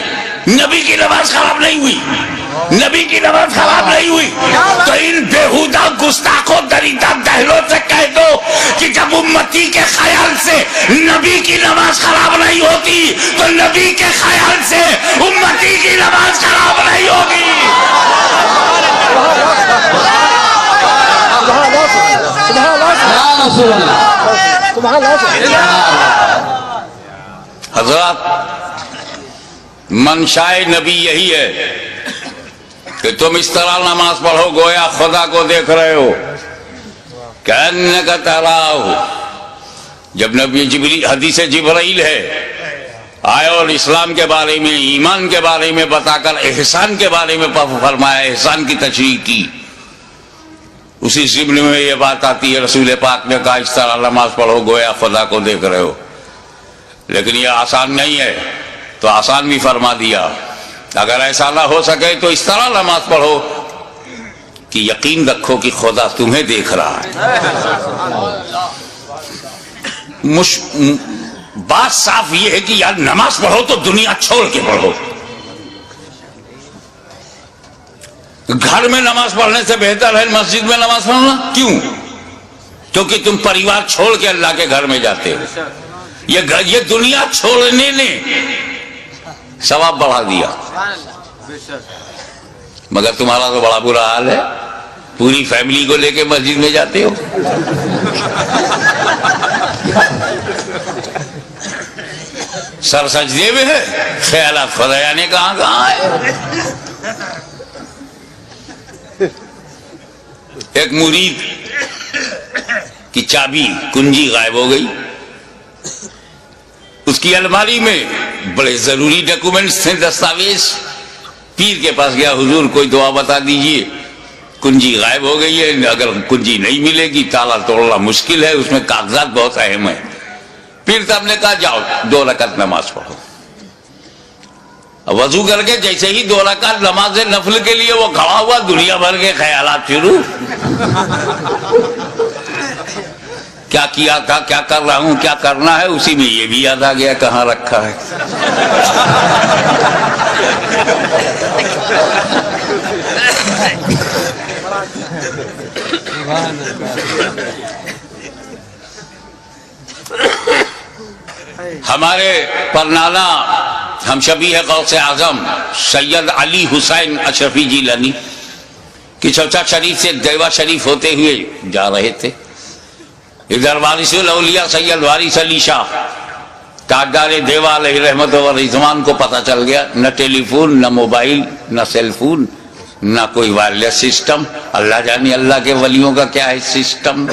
نبی کی نماز خراب نہیں ہوئی، نبی کی نماز خراب نہیں ہوئی. تو ان بےہودہ گستاخوں دریدہ دہلوں سے کہہ دو کہ جب امتی کے خیال سے نبی کی نماز خراب نہیں ہوتی تو نبی کے خیال سے امتی کی نماز خراب نہیں ہوگی. حضرات، منشائے نبی یہی ہے کہ تم اس طرح نماز پڑھو گویا خدا کو دیکھ رہے ہو. کأنک تراہ. جب نبی جبریل، حدیث جبرائیل ہے، آئے اور اسلام کے بارے میں، ایمان کے بارے میں بتا کر احسان کے بارے میں فرمایا، احسان کی تشریح کی. اسی ضمن میں یہ بات آتی ہے، رسول پاک نے کہا اس طرح نماز پڑھو گویا خدا کو دیکھ رہے ہو. لیکن یہ آسان نہیں ہے، تو آسان بھی فرما دیا. اگر ایسا نہ ہو سکے تو اس طرح نماز پڑھو کہ یقین رکھو کہ خدا تمہیں دیکھ رہا ہے. بات صاف یہ ہے کہ یار نماز پڑھو تو دنیا چھوڑ کے پڑھو. گھر میں نماز پڑھنے سے بہتر ہے مسجد میں نماز پڑھنا. کیوں؟ کیونکہ تم پریوار چھوڑ کے اللہ کے گھر میں جاتے ہو. یہ دنیا چھوڑنے نے ثواب بڑھا دیا، مگر تمہارا تو بڑا برا حال ہے، پوری فیملی کو لے کے مسجد میں جاتے ہو. سر سجدے میں ہے، خیالات خدا نے کہاں ہے. ایک مرید کی چابی کنجی غائب ہو گئی. اس کی الماری میں بڑے ضروری ڈاکومنٹس تھے، دستاویز. پیر کے پاس گیا، حضور کوئی دعا بتا دیجئے، کنجی غائب ہو گئی ہے، اگر کنجی نہیں ملے گی تالا توڑنا مشکل ہے، اس میں کاغذات بہت اہم ہیں. پیر صاحب نے کہا جاؤ 2 رکعت نماز پڑھو. وضو کر کے جیسے ہی 2 رکعت نماز نفل کے لیے وہ کھڑا ہوا، دنیا بھر کے خیالات شروع. کیا کیا تھا، کیا کر رہا ہوں، کیا کرنا ہے. اسی میں یہ بھی یاد آ گیا کہاں رکھا ہے. ہمارے پرنانا ہم شبیہ غوث اعظم سید علی حسین اشرفی جیلانی کی چوچا شریف سے دیوا شریف ہوتے ہوئے جا رہے تھے. ادھر وارث الاولیاء سید وارث علی شاہ تاجدار دیوا علیہ رحمت و رضوان کو پتہ چل گیا. نہ ٹیلی فون، نہ موبائل، نہ سیل فون، نہ کوئی وائرلیس سسٹم. اللہ جانے اللہ کے ولیوں کا کیا ہے سسٹم.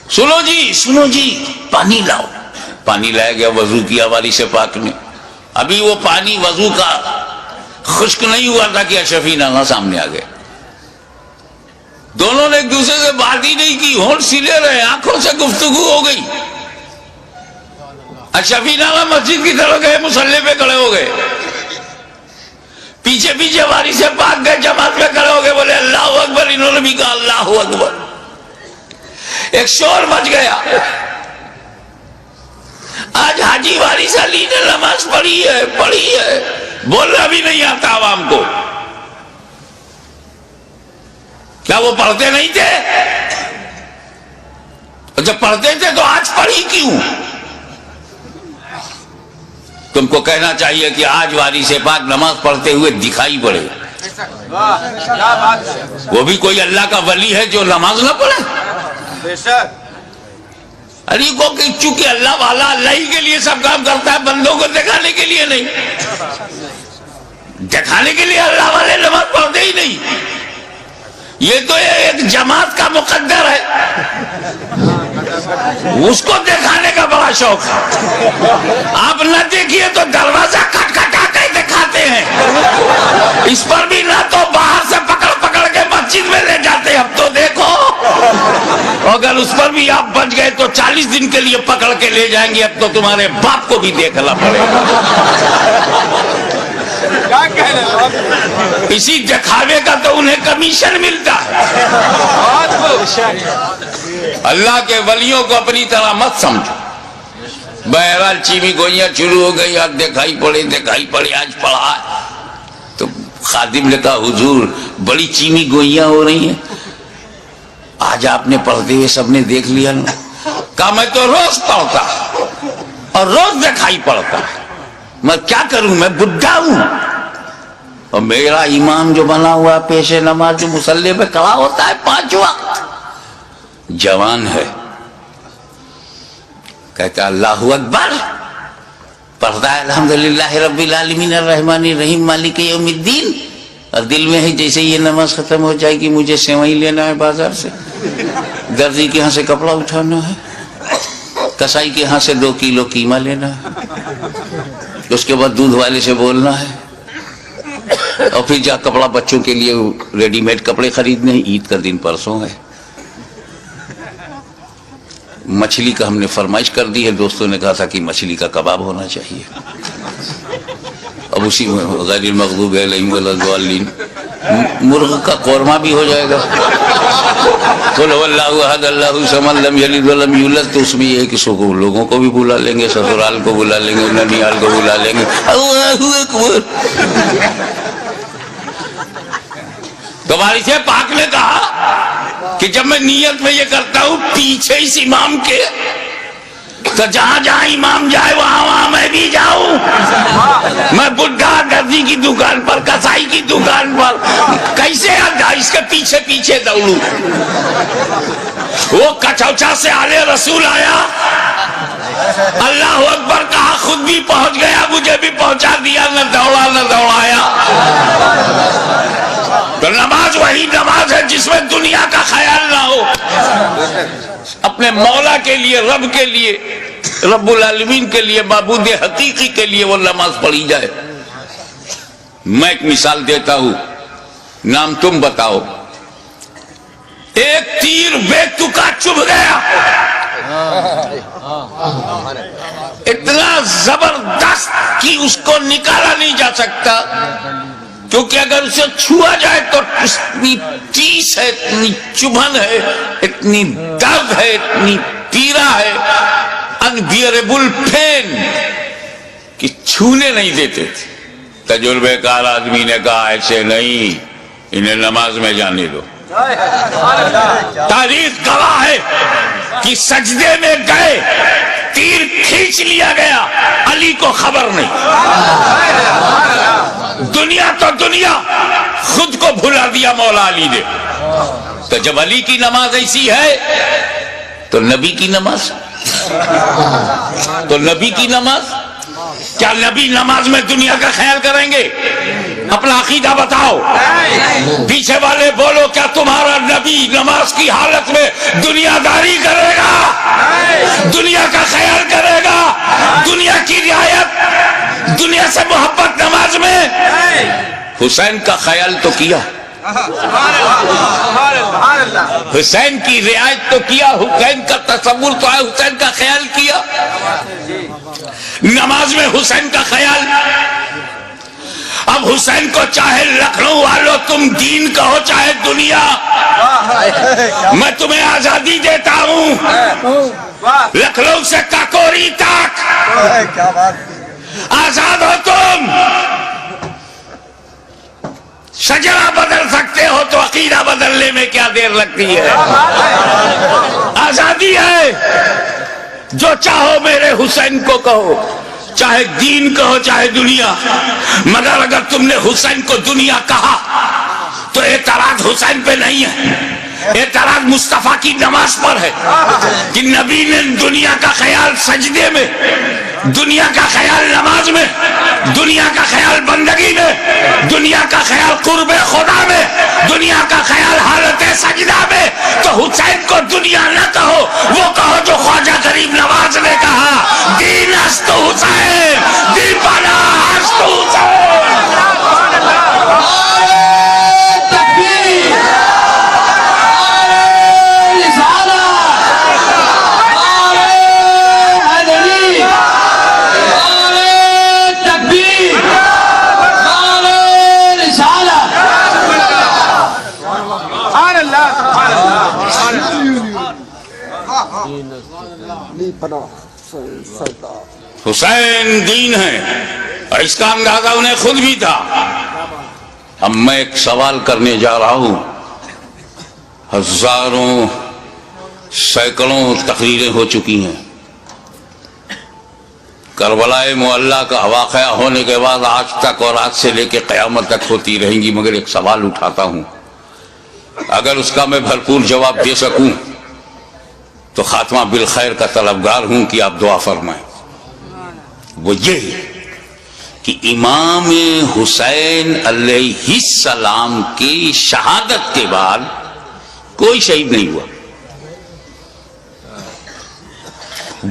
سنو جی پانی لاؤ. پانی لایا گیا، وضو کیا وارث پاک نے. ابھی وہ پانی وضو کا خشک نہیں ہوا تھا کہ اشرفی نانا سامنے آ گئے. دونوں نے ایک دوسرے سے بات ہی نہیں کی، ہونٹ سلے رہے، آنکھوں سے گفتگو ہو گئی. اشرفی نانا مسجد کی طرف گئے، مصلی پہ کھڑے ہو گئے. پیچھے پیچھے وارث پاک گئے، جماعت میں کھڑے ہو گئے، بولے اللہ اکبر. انہوں نے بھی کہا اللہ اکبر. ایک شور مچ گیا. آج حاجی وارث علی نے نماز پڑھی ہے، بولنا بھی نہیں آتا عوام کو. کیا وہ پڑھتے نہیں تھے؟ جب پڑھتے تھے تو آج پڑھی کیوں؟ تم کو کہنا چاہیے کہ آج وارث پاک نماز پڑھتے ہوئے دکھائی پڑے. وہ بھی کوئی اللہ کا ولی ہے جو نماز نہ پڑھے؟ علی کو کہ چونکہ اللہ والا اللہ ہی کے لیے سب کام کرتا ہے، بندوں کو دکھانے کے لیے نہیں. دکھانے کے لیے اللہ والے نماز پڑھتے ہی نہیں. یہ تو ایک جماعت کا مقدر ہے، اس کو دکھانے کا بڑا شوق ہے. آپ نہ دیکھیے تو دروازہ کھٹکھٹا کے دکھاتے ہیں. اس پر بھی نہ تو باہر سے پکڑ کے مسجد میں لے جاتے. اب تو دیکھو، اگر اس پر بھی آپ بچ گئے تو 40 دن کے لیے پکڑ کے لے جائیں گے. اب تو تمہارے باپ کو بھی دیکھنا پڑے گا. کیا کہنے لگا؟ اسی دکھاوے کا تو انہیں کمیشن ملتا ہے. اللہ کے ولیوں کو اپنی طرح مت سمجھو. بہرحال چیمی گوئیاں شروع ہو گئی اور دکھائی پڑے آج پڑھا تو خادم نے کہا حضور بڑی چیمی گوئیاں ہو رہی ہیں, آج آپ نے پڑھتے ہوئے سب نے دیکھ لیا نا. کہا میں تو روز پڑھتا اور روز دکھائی پڑتا, میں کیا کروں, میں بڈھا ہوں, اور میرا امام جو بنا ہوا پیش نماز جو مصلی پہ کھڑا ہوتا ہے 5 وقت, جوان ہے, کہتا اللہ اکبر, پڑھتا ہے الحمدللہ رب العالمین الرحمن الرحیم مالک یوم الدین, اور دل میں ہے جیسے یہ نماز ختم ہو جائے گی مجھے سیوئی لینا ہے بازار سے, درزی کے ہاں سے کپڑا اٹھانا ہے, کسائی کے ہاں سے 2 کلو قیمہ لینا ہے, اس کے بعد دودھ والے سے بولنا ہے, اور پھر جا کپڑا بچوں کے لیے ریڈی میڈ کپڑے خریدنے ہیں, عید کا دن پرسوں ہے. مچھلی کا ہم نے فرمائش کر دی ہے, دوستوں نے کہا تھا کہ مچھلی کا کباب ہونا چاہیے, اب اسی میں غیر المغضوب علیہم ولا الضالین مرغ کا قورمہ بھی ہو جائے گا. قل هو اللہ احد اللہ الصمد لم یلد ولم یولد, تو اس میں یہ ہے کہ سو لوگوں کو بھی بلا لیں گے, سسرال کو بلا لیں گے, ننیال کو بلا لیں گے. اللہ اکبر. تو وارث پاک نے کہا کہ جب میں نیت میں یہ کرتا ہوں پیچھے اس امام کے, تو جہاں جہاں امام جائے وہاں میں بھی جاؤں. میں بڈھا درزی کی دکان پر, کسائی کی دکان پر, کیسے اس کے پیچھے پیچھے دوڑوں. وہ کچوچا سے آلے رسول آیا, اللہ اکبر کہا, خود بھی پہنچ گیا, مجھے بھی پہنچا دیا, نہ دوڑا نہ دوڑایا. تو نماز وہی نماز ہے جس میں دنیا کا خیال نہ ہو, اپنے مولا کے لیے, رب کے لیے, رب العالمین کے لیے, معبود حقیقی کے لیے وہ نماز پڑھی جائے. میں ایک مثال دیتا ہوں, نام تم بتاؤ. ایک تیر بے تکا چبھ گیا, اتنا زبردست کہ اس کو نکالا نہیں جا سکتا, کیونکہ اگر اسے چھوا جائے تو اتنی ٹیس ہے, اتنی چبھن ہے, اتنی درد ہے, اتنی پیرا ہے, انبیئربل پین, کہ چھونے نہیں دیتے تھے. تجربے کار آدمی نے کہا ایسے نہیں, انہیں نماز میں جانے دو. تاریخ گواہ ہے کہ سجدے میں گئے, تیر کھینچ لیا گیا, علی کو خبر نہیں. دنیا تو دنیا, خود کو بھلا دیا مولا علی نے. تو جب علی کی نماز ایسی ہے تو نبی کی نماز, تو نبی کی نماز, کیا نبی نماز میں دنیا کا خیال کریں گے؟ اپنا عقیدہ بتاؤ. پیچھے والے بولو, کیا تمہارا نبی نماز کی حالت میں دنیا داری کرے گا, دنیا کا خیال کرے گا, دنیا کی رعایت, دنیا سے محبت نماز میں؟ حسین کا خیال تو کیا, حسین کی رعایت تو کیا, حسین کا تصور تو ہے, حسین کا خیال کیا. نماز میں حسین کا خیال. اب حسین کو چاہے لکھنؤ والوں تم دین کہو چاہے دنیا, میں تمہیں آزادی دیتا ہوں. لکھنؤ سے کاکوری تک آزاد ہو تم. شجرہ بدل سکتے ہو تو عقیدہ بدلنے میں کیا دیر لگتی ہے. آزادی ہے, جو چاہو میرے حسین کو کہو, چاہے دین کہو چاہے دنیا. مگر اگر تم نے حسین کو دنیا کہا تو اعتراض حسین پہ نہیں ہے, اعتراض مصطفیٰ کی نماز پر ہے کہ نبی نے دنیا کا خیال سجدے میں, دنیا کا خیال نماز میں, دنیا کا خیال بندگی میں, دنیا کا خیال قرب خدا میں, دنیا کا خیال حالت سجدہ میں. تو حسین کو دنیا نہ کہو, وہ کہو جو خواجہ غریب نواز نے کہا, دین است حسین, دین پانا است حسین. فنا سردار حسین دین ہے، اور اس کا اندازہ انہیں خود بھی تھا۔ اب میں ایک سوال کرنے جا رہا ہوں، ہزاروں سینکڑوں تقریریں ہو چکی ہیں، کربلا معلی کا واقعہ ہونے کے بعد آج تک اور آج سے لے کے قیامت تک ہوتی رہیں گی، مگر ایک سوال اٹھاتا ہوں، اگر اس کا میں بھرپور جواب دے سکوں تو خاتمہ بالخیر کا طلبگار ہوں کہ آپ دعا فرمائیں۔ وہ یہ کہ امام حسین علیہ السلام کی شہادت کے بعد کوئی شہید نہیں ہوا،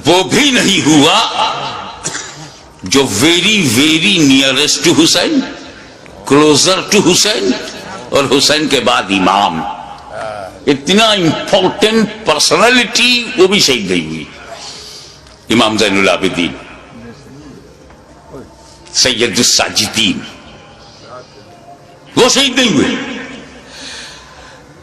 وہ بھی نہیں ہوا جو very very nearest to Hussain, closer to Hussain, اور حسین کے بعد امام، اتنا امپورٹنٹ پرسنالٹی وہ بھی شہید نہیں ہوئی۔ امام زین العابدین، سید الساجدین، وہ شہید نہیں ہوئے،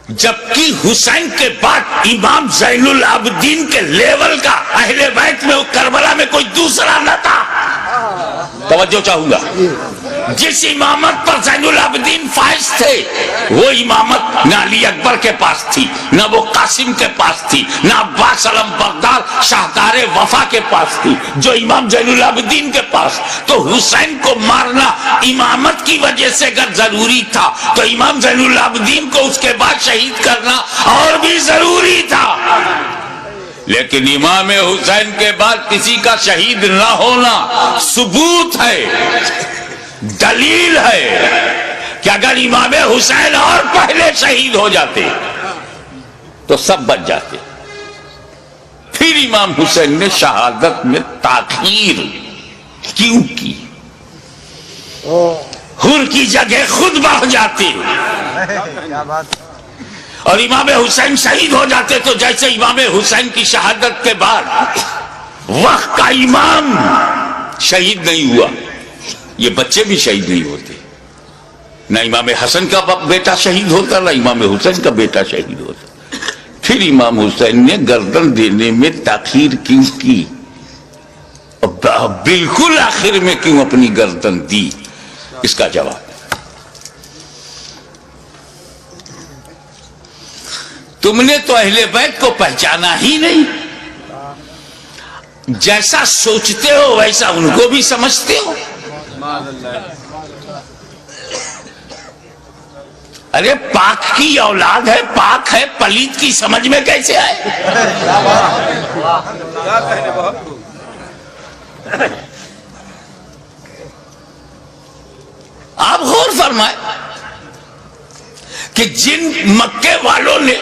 جبکہ حسین کے بعد امام زین العابدین کے لیول کا اہل بیت میں کربلا میں کوئی دوسرا نہ تھا۔ توجہ چاہوں گا، جس امامت پر زین العابدین فائز تھے وہ امامت نہ علی اکبر کے پاس تھی، نہ وہ قاسم کے پاس تھی، نہ عباس علم بغداد شاہدار وفا کے پاس تھی، جو امام زین العابدین کے پاس۔ تو حسین کو مارنا امامت کی وجہ سے اگر ضروری تھا تو امام زین العابدین کو اس کے بعد شہید کرنا اور بھی ضروری تھا، لیکن امام حسین کے بعد کسی کا شہید نہ ہونا ثبوت ہے، دلیل ہے کہ اگر امام حسین اور پہلے شہید ہو جاتے تو سب بچ جاتے۔ پھر امام حسین نے شہادت میں تاخیر کیوں کی؟ حر کی جگہ خود بڑھ جاتی، اور امام حسین شہید ہو جاتے تو جیسے امام حسین کی شہادت کے بعد وقت کا امام شہید نہیں ہوا، یہ بچے بھی شہید نہیں ہوتے، نہ امام حسن کا بیٹا شہید ہوتا نہ امام حسین کا بیٹا شہید ہوتا۔ پھر امام حسین نے گردن دینے میں تاخیر کیوں کی؟ بالکل آخر میں کیوں اپنی گردن دی؟ اس کا جواب تم نے تو اہل بیت کو پہچانا ہی نہیں، جیسا سوچتے ہو ویسا ان کو بھی سمجھتے ہو۔ ارے پاک کی اولاد ہے، پاک ہے، پلیت کی سمجھ میں کیسے آئے؟ آپ غور فرمائیں کہ جن مکے والوں نے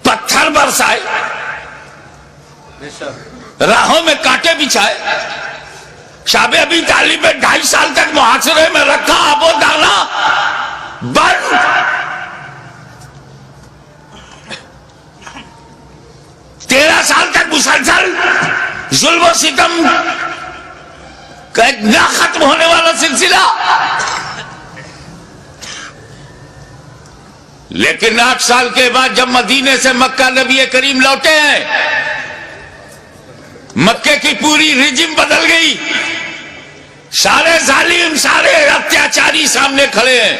پتھر برسائے، راہوں میں کانٹے بچھائے، شاب ابی طالب 2.5 سال تک محاصرے میں رکھا، آب و دانا بند، 13 سال تک مسلسل ظلم و ستم کا ایک نہ ختم ہونے والا سلسلہ، لیکن 8 سال کے بعد جب مدینے سے مکہ نبی کریم لوٹے ہیں، مکے کی پوری ریجم بدل گئی، سارے ظالم سارے اتیاچاری سامنے کھڑے ہیں،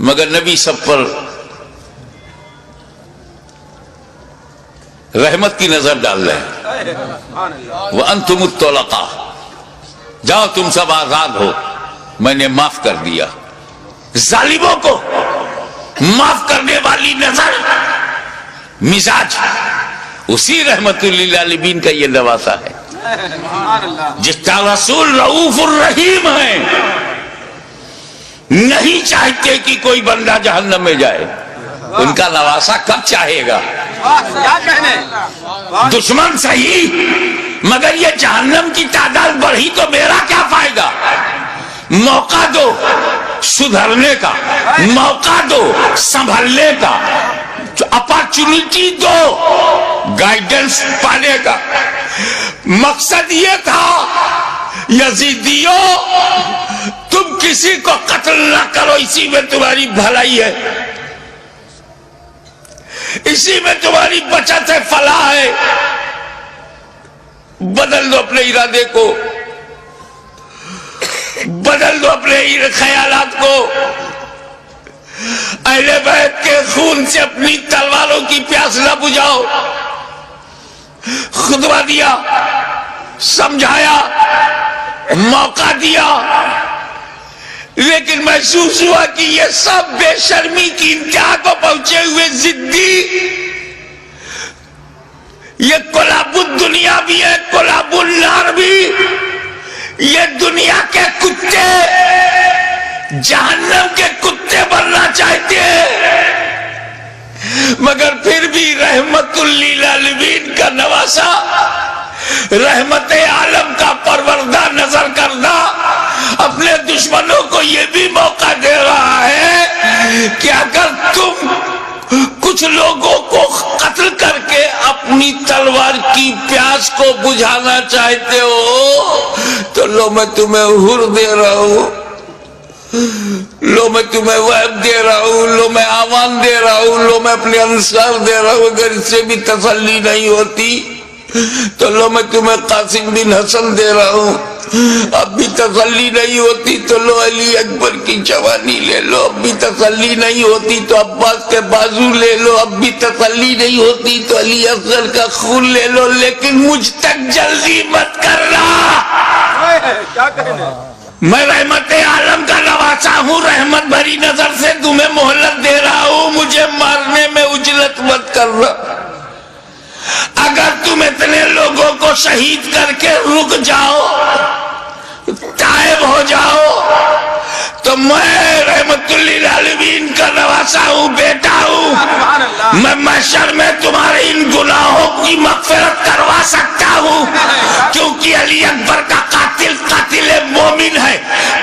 مگر نبی سب پر رحمت کی نظر ڈال رہے ہیں۔ وَأَنْتُمُ الطُّلَقَاءُ، جاؤ تم سب آزاد ہو، میں نے معاف کر دیا۔ ظالموں کو معاف کرنے والی نظر، مزاج، اسی رحمت للعالمین کا یہ نواسا ہے، جس کا رسول رؤوف الرحیم ہے، نہیں چاہتے کہ کوئی بندہ جہنم میں جائے، ان کا نواسا کب چاہے گا؟ دشمن صحیح، مگر یہ جہنم کی تعداد بڑھی تو میرا کیا فائدہ؟ موقع دو سدھرنے کا، موقع دو سنبھلنے کا، اپارچونٹی دو گائیڈنس پانے کا۔ مقصد یہ تھا یزیدیوں تم کسی کو قتل نہ کرو، اسی میں تمہاری بھلائی ہے، اسی میں تمہاری بچت ہے، فلاح ہے، بدل دو اپنے ارادے کو، بدل دو اپنے خیالات کو، اہل بیت کے خون سے اپنی تلواروں کی پیاس نہ بجھاؤ۔ خطبہ دیا، سمجھایا، موقع دیا، لیکن محسوس ہوا کہ یہ سب بے شرمی کی انتہا کو پہنچے ہوئے ضدی، یہ کلاب الدنیا بھی ہے، کلاب النار بھی، یہ دنیا کے کتے جہنم کے کتے بننا چاہتے ہیں، مگر پھر بھی رحمت للعالمین کا نواسا، رحمت عالم کا پروردہ نظر کردہ اپنے دشمنوں کو یہ بھی موقع دے رہا ہے کہ اگر تم کچھ لوگوں کو قتل کر کے اپنی تلوار کی پیاس کو بجھانا چاہتے ہو تو لو میں تمہیں حر دے رہا ہوں، لو میں تمہیں وہب دے رہا ہوں، لو میں آمان دے رہا ہوں، لو میں اپنے انصار دے رہا ہوں۔ اگر اس سے بھی تسلی نہیں ہوتی تو لو میں تمہیں قاسم بن حسن دے رہا ہوں، اب بھی تسلی نہیں ہوتی تو لو علی اکبر کی جوانی لے لو، اب بھی تسلی نہیں ہوتی تو عباس کے بازو لے لو، اب بھی تسلی نہیں ہوتی تو علی اصغر کا خون لے لو، لیکن مجھ تک جلدی مت کرنا۔ کیا کہنا، میں رحمت عالم کا نواسا ہوں، رحمت بھری نظر سے تمہیں مہلت دے رہا ہوں، مجھے مارنے میں اجلت مت کرنا۔ اگر تم اتنے لوگوں کو شہید کر کے رک جاؤ، تائب ہو جاؤ، تو میں رحمت للعالمین کا نواسا ہوں، بیٹا ہوں، میں محشر میں تمہارے ان گناہوں کی مغفرت کروا سکتا ہوں، کیونکہ علی اکبر کا قاتل قاتل مومن ہے،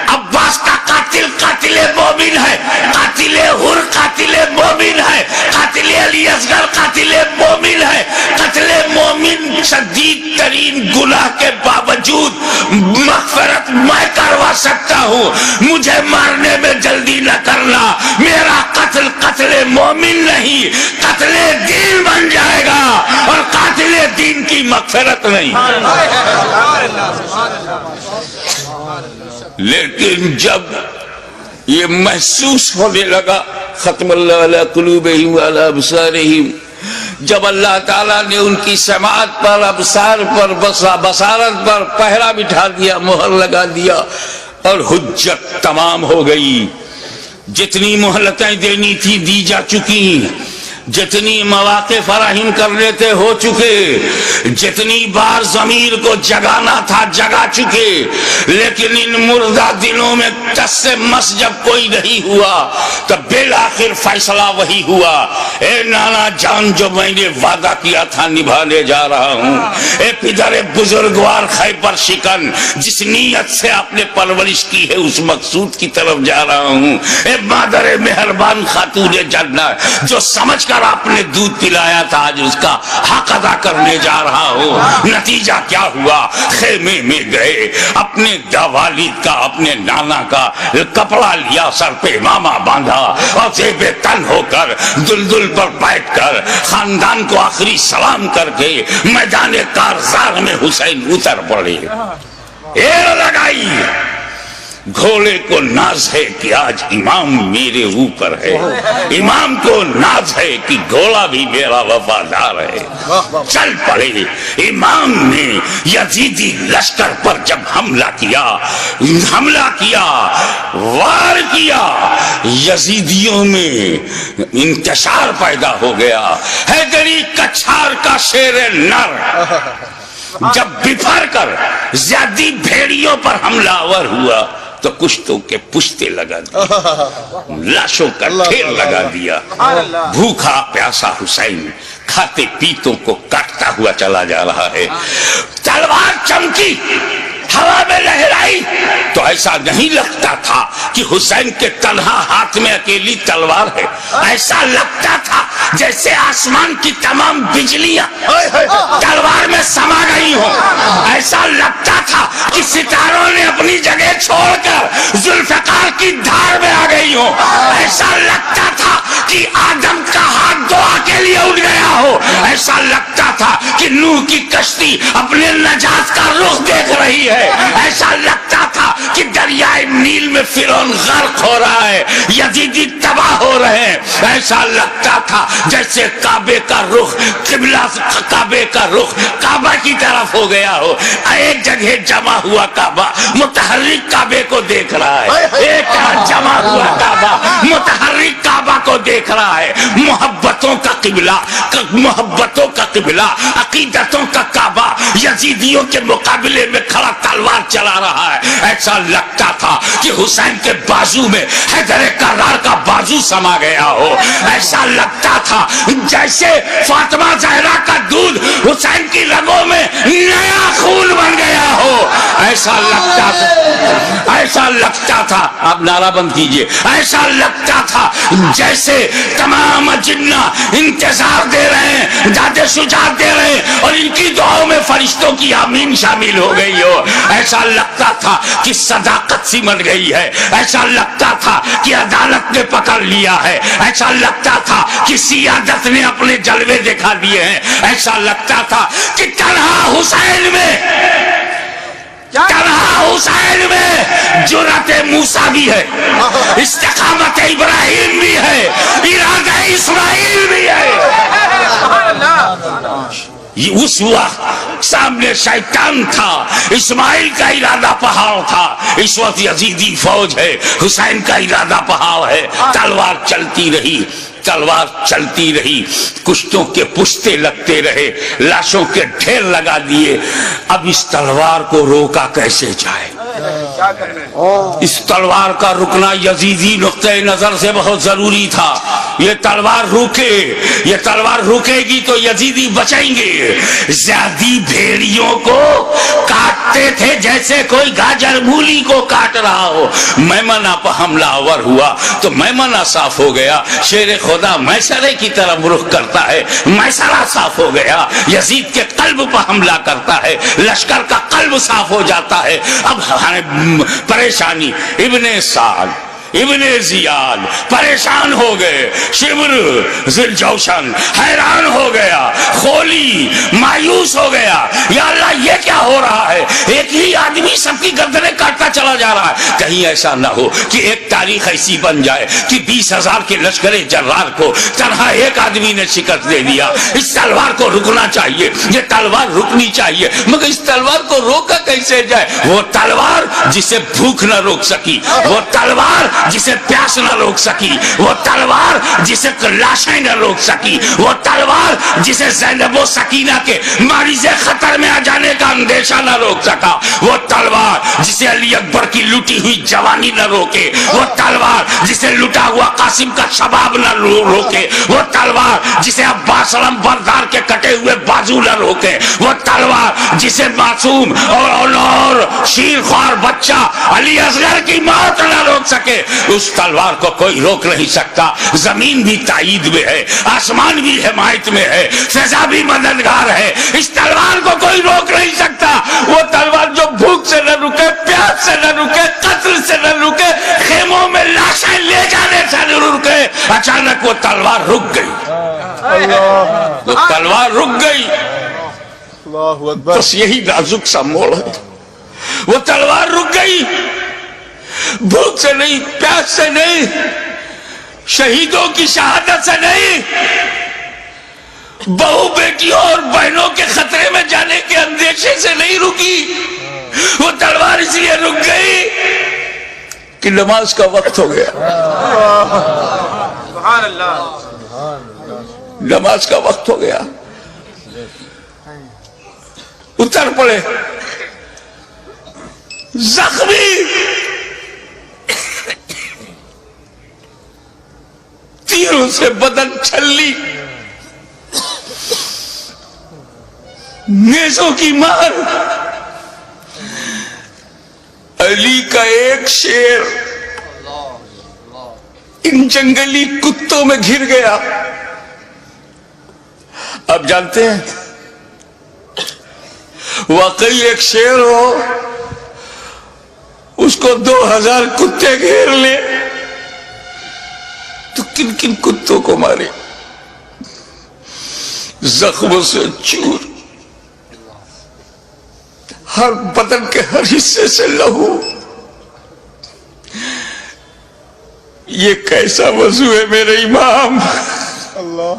عباس کا قاتل قاتل مومن ہے، قاتل حر قاتل مومن ہے، قاتل علی اصغر قاتل مومن ہے۔ قتل مومن شدید ترین گناہ کے باوجود مغفرت میں کروا سکتا ہوں، مجھے مارنے میں جلدی نہ کرنا، میرا قتل قتل مومن نہیں قتل دین بن جائے گا، اور قاتل دین کی مغفرت نہیں۔ لیکن جب یہ محسوس ہونے لگا، ختم اللہ علی قلوبہم وعلی ابصارہم، جب اللہ تعالیٰ نے ان کی سماعت پر، ابصار پر، بصارت پر پہرا بٹھا دیا، مہر لگا دیا، اور حجت تمام ہو گئی، جتنی مہلتیں دینی تھی دی جا چکی، جتنی مواقع فراہم کرنے تھے ہو چکے، جتنی بار ضمیر کو جگانا تھا جگا چکے، لیکن ان مردہ دنوں میں ٹس سے مس جب کوئی نہیں ہوا تب بالآخر فیصلہ وہی ہوا، اے نانا جان جو میں نے وعدہ کیا تھا نبھانے جا رہا ہوں، اے پدر بزرگوار خیبر شکن جس نیت سے آپ نے پرورش کی ہے اس مقصود کی طرف جا رہا ہوں، اے مادر مہربان خاتون جنت جو سمجھ کر آپ نے دودھ پلایا تھا آج اس کا حق ادا کرنے جا رہا ہوں۔ نتیجہ کیا ہوا؟ خیمے میں گئے، اپنے والد کا اپنے نانا کا کپڑا لیا، سر پہ امامہ باندھا، اور زیب تن ہو کر دلدل پر بیٹھ کر خاندان کو آخری سلام کر کے میدان کارزار میں حسین اتر پڑے، ایر لگائی۔ گھوڑے کو ناز ہے کہ آج امام میرے اوپر ہے، امام کو ناز ہے کہ گھوڑا بھی میرا وفادار ہے۔ چل پڑے، امام نے یزیدی لشکر پر جب حملہ کیا، وار کیا، یزیدیوں میں انتشار پیدا ہو گیا۔ حیدری کچھار کا شیر نر جب بفر کر زیادی بھیڑیوں پر حملہ آور ہوا تو کشتوں کے پشتے لگا دیا، لاشوں کا ڈھیر لگا دیا۔ بھوکا پیاسا حسین کھاتے پیتوں کو کاٹتا ہوا چلا جا رہا ہے، تلوار چمکی، ہوا میں لہرائی تو ایسا نہیں لگتا تھا کہ حسین کے تنہا ہاتھ میں اکیلی تلوار ہے، ایسا لگتا تھا جیسے آسمان کی تمام بجلیاں تلوار میں سما گئی ہوں، ایسا لگتا تھا کہ ستاروں نے اپنی جگہ چھوڑ کر ذوالفقار کی دھار میں آ گئی ہوں. ایسا لگتا تھا کہ آدم کا ہاتھ دعا کے لیے اٹھ گیا ہو. ایسا لگتا تھا کہ نوح کی کشتی اپنے نجات کا رخ دیکھ رہی ہے. ایسا لگتا تھا کہ دریائے نیل میں فرعون غرق ہو رہا ہے, یزیدی تباہ ہو رہے ہیں. ایسا لگتا تھا جیسے کعبے کا رخ قبلہ, کعبے کا رخ کعبہ کی طرف ہو گیا ہو. ایک جگہ جمع ہوا کعبہ متحرک کعبے کو دیکھ رہا ہے. ایک جمع ہوا کعبہ متحرک کعبہ کو دیکھ رہا ہے. محبتوں کا قبلہ, محبتوں کا قبلہ, عقیدتوں کا کعبہ یزیدیوں کے مقابلے میں کھڑا تلوار چلا رہا ہے. ایسا لگتا تھا کہ حسین کے بازو میں حیدر کرار کا بازو سما گیا ہو. ایسا لگتا تھا جیسے فاطمہ زہرا کا دودھ حسین کی رگوں میں نیا خون بن گیا ہو. ایسا لگتا تھا, ایسا لگتا تھا, آپ نعرہ بند کیجئے, ایسا لگتا تھا جیسے تمام جنہ انتظار دے رہے ہیں, داد شجاعت دے رہے ہیں اور ان کی دعاؤں میں فرشتوں کی آمین شامل ہو گئی ہو. ایسا لگتا تھا کہ صداقت سمٹ گئی ہے. ایسا لگتا تھا کہ عدالت نے پکڑ لیا ہے. ایسا لگتا تھا کہ سیادت نے اپنے جلوے دکھا دیے ہیں. ایسا لگتا تھا کہ تنہا حسین میں, تنہا حسین میں جرأت موسیٰ بھی ہے, استقامت ابراہیم بھی ہے, ارادہ اسماعیل بھی ہے. اس وقت سامنے شیطان تھا, اسماعیل کا ارادہ پہاڑ تھا. اس وقت یزیدی فوج ہے, حسین کا ارادہ پہاڑ ہے. تلوار چلتی رہی, تلوار چلتی رہی, کشتوں کے پشتے لگتے رہے, لاشوں کے ڈھیر لگا دیے. اب اس تلوار کو روکا کیسے جائے؟ اس تلوار کا رکنا یزیدی نقطہ نظر سے بہت ضروری تھا. یہ تلوار روکے, یہ تلوار روکے گی تو یزیدی بچیں گے. زیادی بھیڑیوں کو کاٹتے تھے جیسے کوئی گاجر مولی کو کاٹ رہا ہو. میمنہ پر حملہ آور ہوا تو میمنہ صاف ہو گیا. شیر خدا میسرے کی طرف رخ کرتا ہے, میسرہ صاف ہو گیا. یزید کے قلب پر حملہ کرتا ہے, لشکر کا قلب صاف ہو جاتا ہے. اب پریشانی, ابن سعد, ابن زیاد پریشان ہو گئے, شمر ذوالجوشن حیران ہو گیا, خولی مایوس ہو گیا. یا اللہ یہ کیا ہو رہا ہے؟ ایک ہی آدمی سب کی گردنیں کاٹتا چلا جا رہا ہے. کہیں ایسا نہ ہو کہ ایک تاریخ ایسی بن جائے کہ 20,000 کے لشکر جرار کو تنہا ایک آدمی نے شکست دے دیا. اس تلوار کو رکنا چاہیے, یہ تلوار رکنی چاہیے. مگر اس تلوار کو روکا کیسے جائے؟ وہ تلوار جسے بھوک نہ روک سکی, وہ تلوار جسے پیاس نہ روک سکی, وہ تلوار جسے لاشیں نہ روک سکی, وہ تلوار جسے زینب و سکینہ کے مریض خطر میں آ جانے کا اندیشہ نہ روک سکا, وہ تلوار جسے علی اکبر کی لوٹی ہوئی جوانی نہ روکے, وہ تلوار جسے لٹا ہوا قاسم کا شباب نہ روکے, وہ تلوار جسے عباس علم بردار کے کٹے ہوئے بازو نہ روکے, وہ تلوار جسے معصوم اور شیر خوار بچہ علی اصغر کی موت نہ روک سکے. اس تلوار کو کوئی روک نہیں سکتا. زمین بھی تائید میں ہے, آسمان بھی حمایت میں ہے, فضا بھی مددگار ہے. اس تلوار کو کوئی روک نہیں سکتا. وہ تلوار جو بھوک سے نہ رکے, پیاس سے نہ رکے, قتل سے نہ رکے, خیموں میں لاشیں لے جانے سے نہ رکے. اچانک وہ تلوار رک گئی, وہ تلوار رک گئی. بس یہی نازک سا موڑ ہے. وہ تلوار رک گئی, بھوک سے نہیں, پیاس سے نہیں, شہیدوں کی شہادت سے نہیں, بہو بیٹیوں اور بہنوں کے خطرے میں جانے کے اندیشے سے نہیں رکی. وہ تلوار اس لیے رک گئی کہ نماز کا وقت ہو گیا. سبحان اللہ, نماز کا وقت ہو گیا. اتر پڑے زخمی, تیروں سے بدن چھلی, نیزوں کی مار. علی کا ایک شیر ان جنگلی کتوں میں گھر گیا. آپ جانتے ہیں واقعی ایک شیر ہو کو 2000 کتے گھیر لے تو کن کن کتوں کو مارے؟ زخموں سے چور، ہر بدن کے ہر حصے سے لہو. یہ کیسا وضو ہے میرے امام؟ اللہ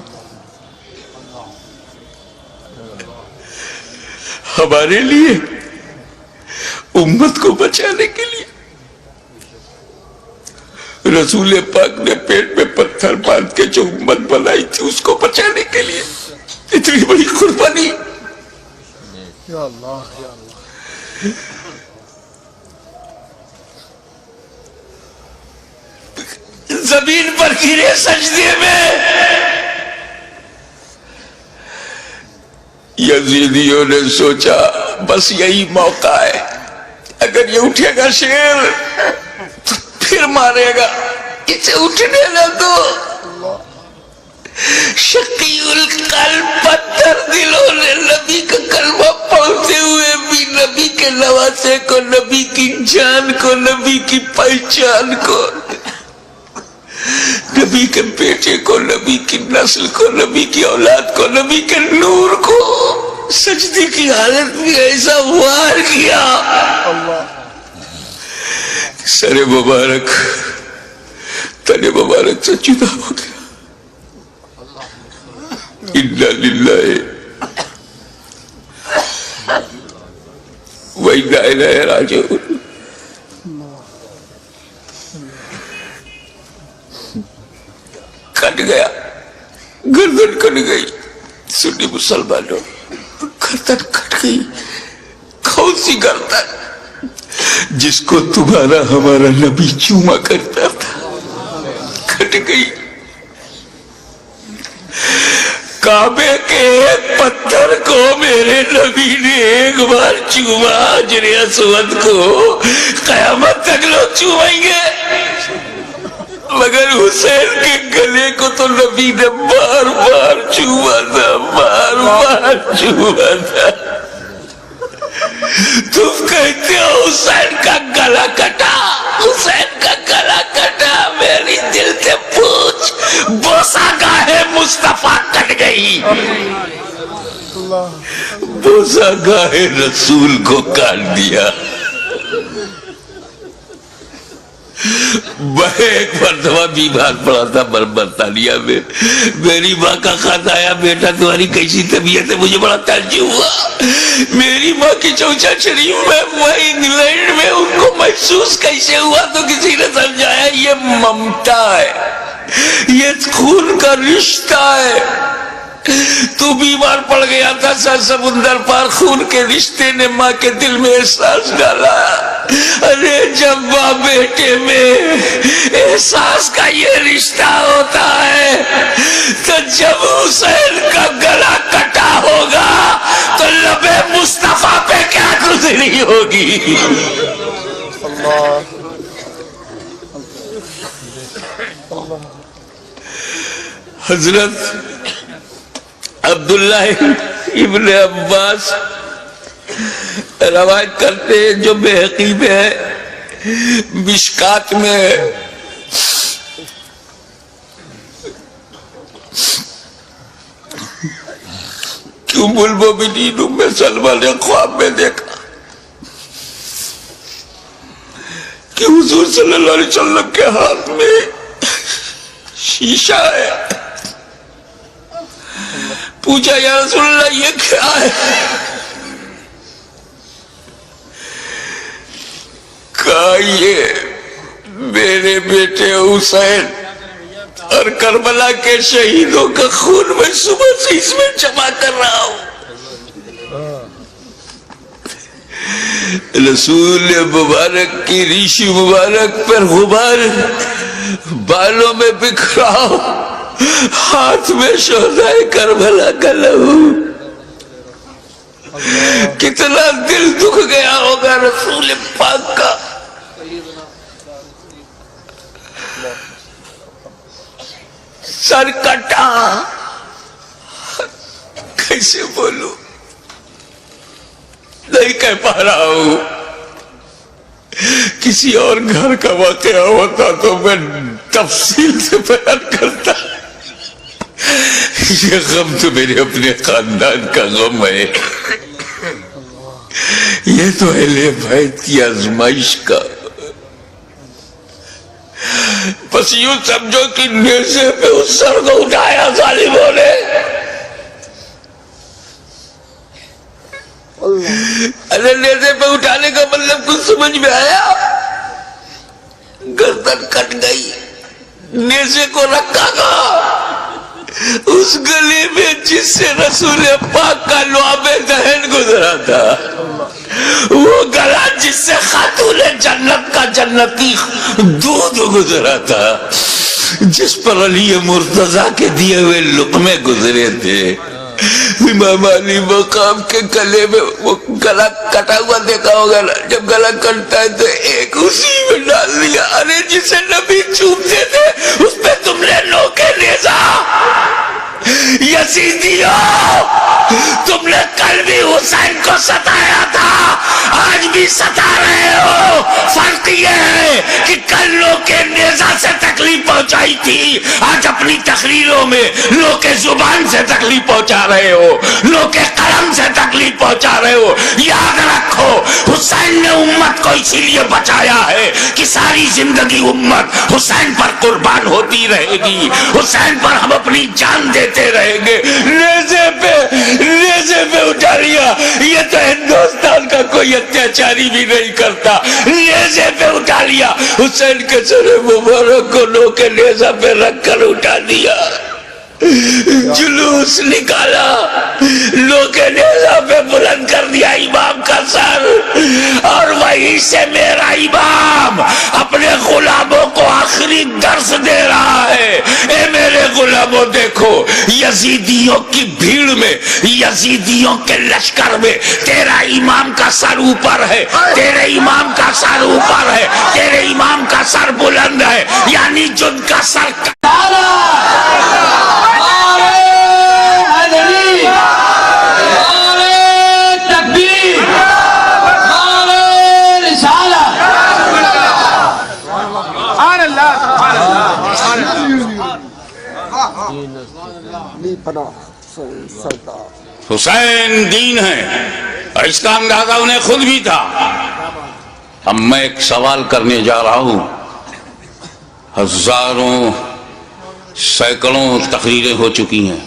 ہمارے لیے، امت کو بچانے کے لیے رسول پاک نے پیٹ میں پتھر باندھ کے جو امت بنائی تھی اس کو بچانے کے لیے اتنی بڑی قربانی. یا اللہ یا اللہ. زمین پر گرے سجدے میں. یزیدیوں نے سوچا بس یہی موقع ہے، اگر یہ اٹھے گا شیر تو پھر مارے گا، اسے اٹھنے نہ دو. شقی القلب پتھر دلوں نے نبی کا کلمہ پڑھتے ہوئے بھی نبی کے نواسے کو، نبی کی جان کو، نبی کی پہچان کو، نبی کے بیٹے کو، نبی کی نسل کو، نبی کی اولاد کو، نبی کے نور کو سجدے کی حالت میں ایسا وار کیا سر مبارک تن مبارک سے جدا ہو گیا. انا للہ و انا الیہ راجعون. کٹ گیا، گردن کٹ گئی. سنی مسلمانوں، گردن کٹ گئی. کون سی گردن؟ جس کو تمہارا ہمارا نبی چوما کرتا تھا، کٹ گئی. کعبے کے ایک پتھر کو میرے نبی نے ایک بار چوما، حجر اسود کو قیامت تک لوگ چومیں گے، مگر حسین کے گلے کو تو نبی نے بار بار چوما تھا، بار بار چوما تھا. تم کہتے ہو حسین کا گلا کٹا، حسین کا گلا کٹا. میری دل سے پوچھ، بوسا گاہے مصطفیٰ کٹ گئی، بوسا گاہے رسول کو کاٹ دیا. میں ایک مرتبہ بیمار پڑا تھا برطانیہ میں. میری ماں کا خط آیا، بیٹا تمہاری کیسی طبیعت ہے؟ مجھے بڑا تعجب ہوا. میری ماں کی چوچا شریف میں ہوا انگلینڈ میں، ان کو محسوس کیسے ہوا تو کسی نے سمجھایا یہ ممتا ہے، یہ خون کا رشتہ ہے. تو بیمار پڑ گیا تھا، سر سمندر پار خون کے رشتے نے ماں کے دل میں احساس ڈالا. ارے جب ماں بیٹے میں احساس کا یہ رشتہ ہوتا ہے تو جب حسین کا گلا کٹا ہوگا تو لبے مصطفیٰ پہ کیا گزری ہوگی. حضرت عبداللہ ابن عباس روایت کرتے ہیں جو بحقی میں ہے، مشکات میں کہ ام المومنین ام سلمہ نے خواب میں دیکھا کہ حضور صلی اللہ علیہ وسلم کے ہاتھ میں شیشہ ہے. پوچھا یا رسول اللہ یہ کیا ہے؟ کہا یہ میرے بیٹے حسین اور کربلا کے شہیدوں کا خون میں صبح سے اس میں جمع کر رہا ہوں. رسول مبارک کی ریشی مبارک پر غبار بالوں میں بکھرا، ہاتھ میں شہدائے کربلا کا لہو. کتنا دل دکھ گیا ہوگا رسول پاک کا. سر کٹا، کیسے بولوں، نہیں کہہ پا رہا ہوں. کسی اور گھر کا واقعہ ہوتا تو میں تفصیل سے بیان کرتا. یہ غم تو میرے اپنے خاندان کا غم ہے. یہ تو اہل بیت کی آزمائش کا. بس یوں سمجھو کہ نیزے پہ اس سر کو اٹھایا ظالموں نے. ارے نیزے پہ اٹھانے کا مطلب کچھ سمجھ میں آیا؟ گردن کٹ گئی. نیزے کو رکھا گا اس گلے میں جس سے رسول پاک کا لعاب دہن گزرا تھا. وہ گلا جس سے خاتون جنت کا جنتی دودھ گزرا تھا, جس پر علی مرتضیٰ کے دیے ہوئے لقمے گزرے تھے. امام علی مقام کے گلے میں وہ گلا کٹا ہوا دیکھا ہوگا نا, جب گلا کٹتا ہے تو ایک اسی میں ڈال دیا. ارے جسے نبی چومتے تھے اس پہ تم نے نوکے نیزا. یزیدیوں, تم نے کل بھی حسین کو ستایا تھا, آج بھی ستا رہے ہو. فرق یہ ہے کہ کل نوکے نیزا سے تکلیف پہنچائی تھی, آج اپنی تقریروں میں نوکے زبان سے تکلیف پہنچا رہے ہو, نوکے قلم سے تکلیف پہنچا رہے ہو. یاد رکھو حسین نے امت کو اسی لیے بچایا ہے کہ ساری زندگی امت حسین پر قربان ہوتی رہے گی, حسین پر ہم اپنی جان دیتے رہیں گے. نیزے پہ اٹھا لیا. یہ تو ہندوستان کا کوئی اتیاچاری بھی نہیں کرتا. نیزے پہ اٹھا لیا. حسین کے سر مبارک کو نوکے نیزہ پہ رکھ کر اٹھا دیا. جلوس نکالا, نوکے نیزہ پہ بلند کر دیا امام کا سر, اور وہیں سے میرا امام اپنے غلاموں کو آخری درس دے رہا ہے. اے میرے غلاموں, دیکھو یزیدیوں کی بھیڑ میں, یزیدیوں کے لشکر میں تیرا امام کا سر اوپر ہے, تیرے امام کا سر اوپر ہے, تیرے امام کا سر بلند ہے, یعنی جن کا سر حسین دین ہے, اور اس کا اندازہ انہیں خود بھی تھا. اب میں ایک سوال کرنے جا رہا ہوں. ہزاروں سینکڑوں تقریریں ہو چکی ہیں.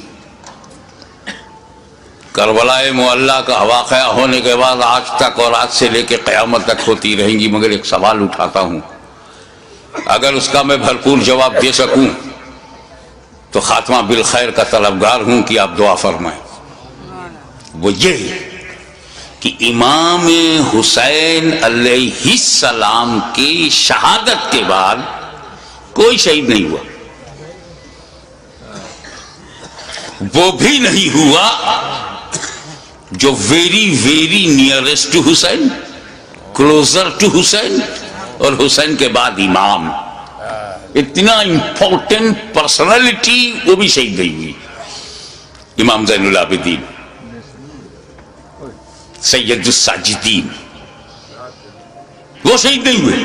کربلا معلیٰ کا واقعہ ہونے کے بعد آج تک اور آج سے لے کے قیامت تک ہوتی رہیں گی, مگر ایک سوال اٹھاتا ہوں, اگر اس کا میں بھرپور جواب دے سکوں تو خاتمہ بالخیر کا طلبگار ہوں کہ آپ دعا فرمائیں. وہ یہ کہ امام حسین علیہ السلام کی شہادت کے بعد کوئی شہید نہیں ہوا. وہ بھی نہیں ہوا جو very nearest to Hussain, closer to Hussain, اور حسین کے بعد امام. اتنا امپورٹنٹ پرسنالٹی وہ بھی شہید نہیں ہوئی. امام زین العابدین, سید الساجدین, وہ شہید نہیں ہوئے.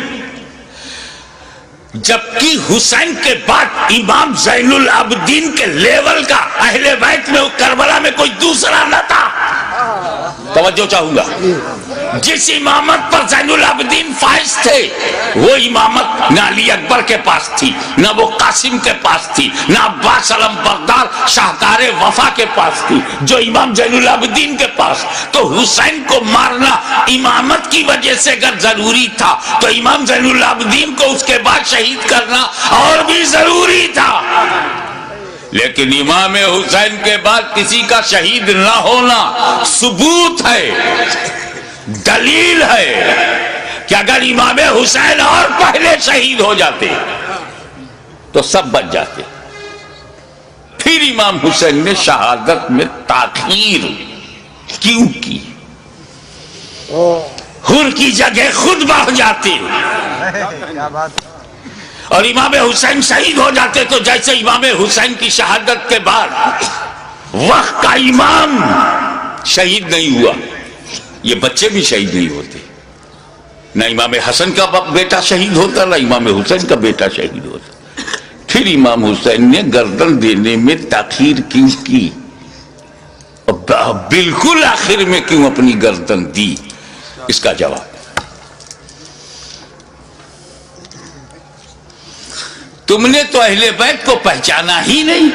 جبکہ حسین کے بعد امام زین العابدین کے لیول کا اہل بیت میں کربلا میں کوئی دوسرا نہ تھا. توجہ چاہوں گا, جس امامت پر زین العابدین فائز تھے وہ امامت نہ علی اکبر کے پاس تھی, نہ وہ قاسم کے پاس تھی, نہ عباس علم بردار شاہکار وفا کے پاس تھی, جو امام زین العابدین کے پاس. تو حسین کو مارنا امامت کی وجہ سے اگر ضروری تھا تو امام زین العابدین کو اس کے بعد شہید کرنا اور بھی ضروری تھا. لیکن امام حسین کے بعد کسی کا شہید نہ ہونا ثبوت ہے, دلیل ہے کہ اگر امام حسین اور پہلے شہید ہو جاتے تو سب بچ جاتے. پھر امام حسین نے شہادت میں تاخیر کیوں کی؟ حر کی جگہ خود بڑھ جاتے, اور امام حسین شہید ہو جاتے تو جیسے امام حسین کی شہادت کے بعد وقت کا امام شہید نہیں ہوا, یہ بچے بھی شہید نہیں ہوتے. نہ امام حسن کا بیٹا شہید ہوتا نہ امام حسین کا بیٹا شہید ہوتا. پھر امام حسین نے گردن دینے میں تاخیر کیوں کی؟ بالکل آخر میں کیوں اپنی گردن دی؟ اس کا جواب تم نے تو اہل بیت کو پہچانا ہی نہیں.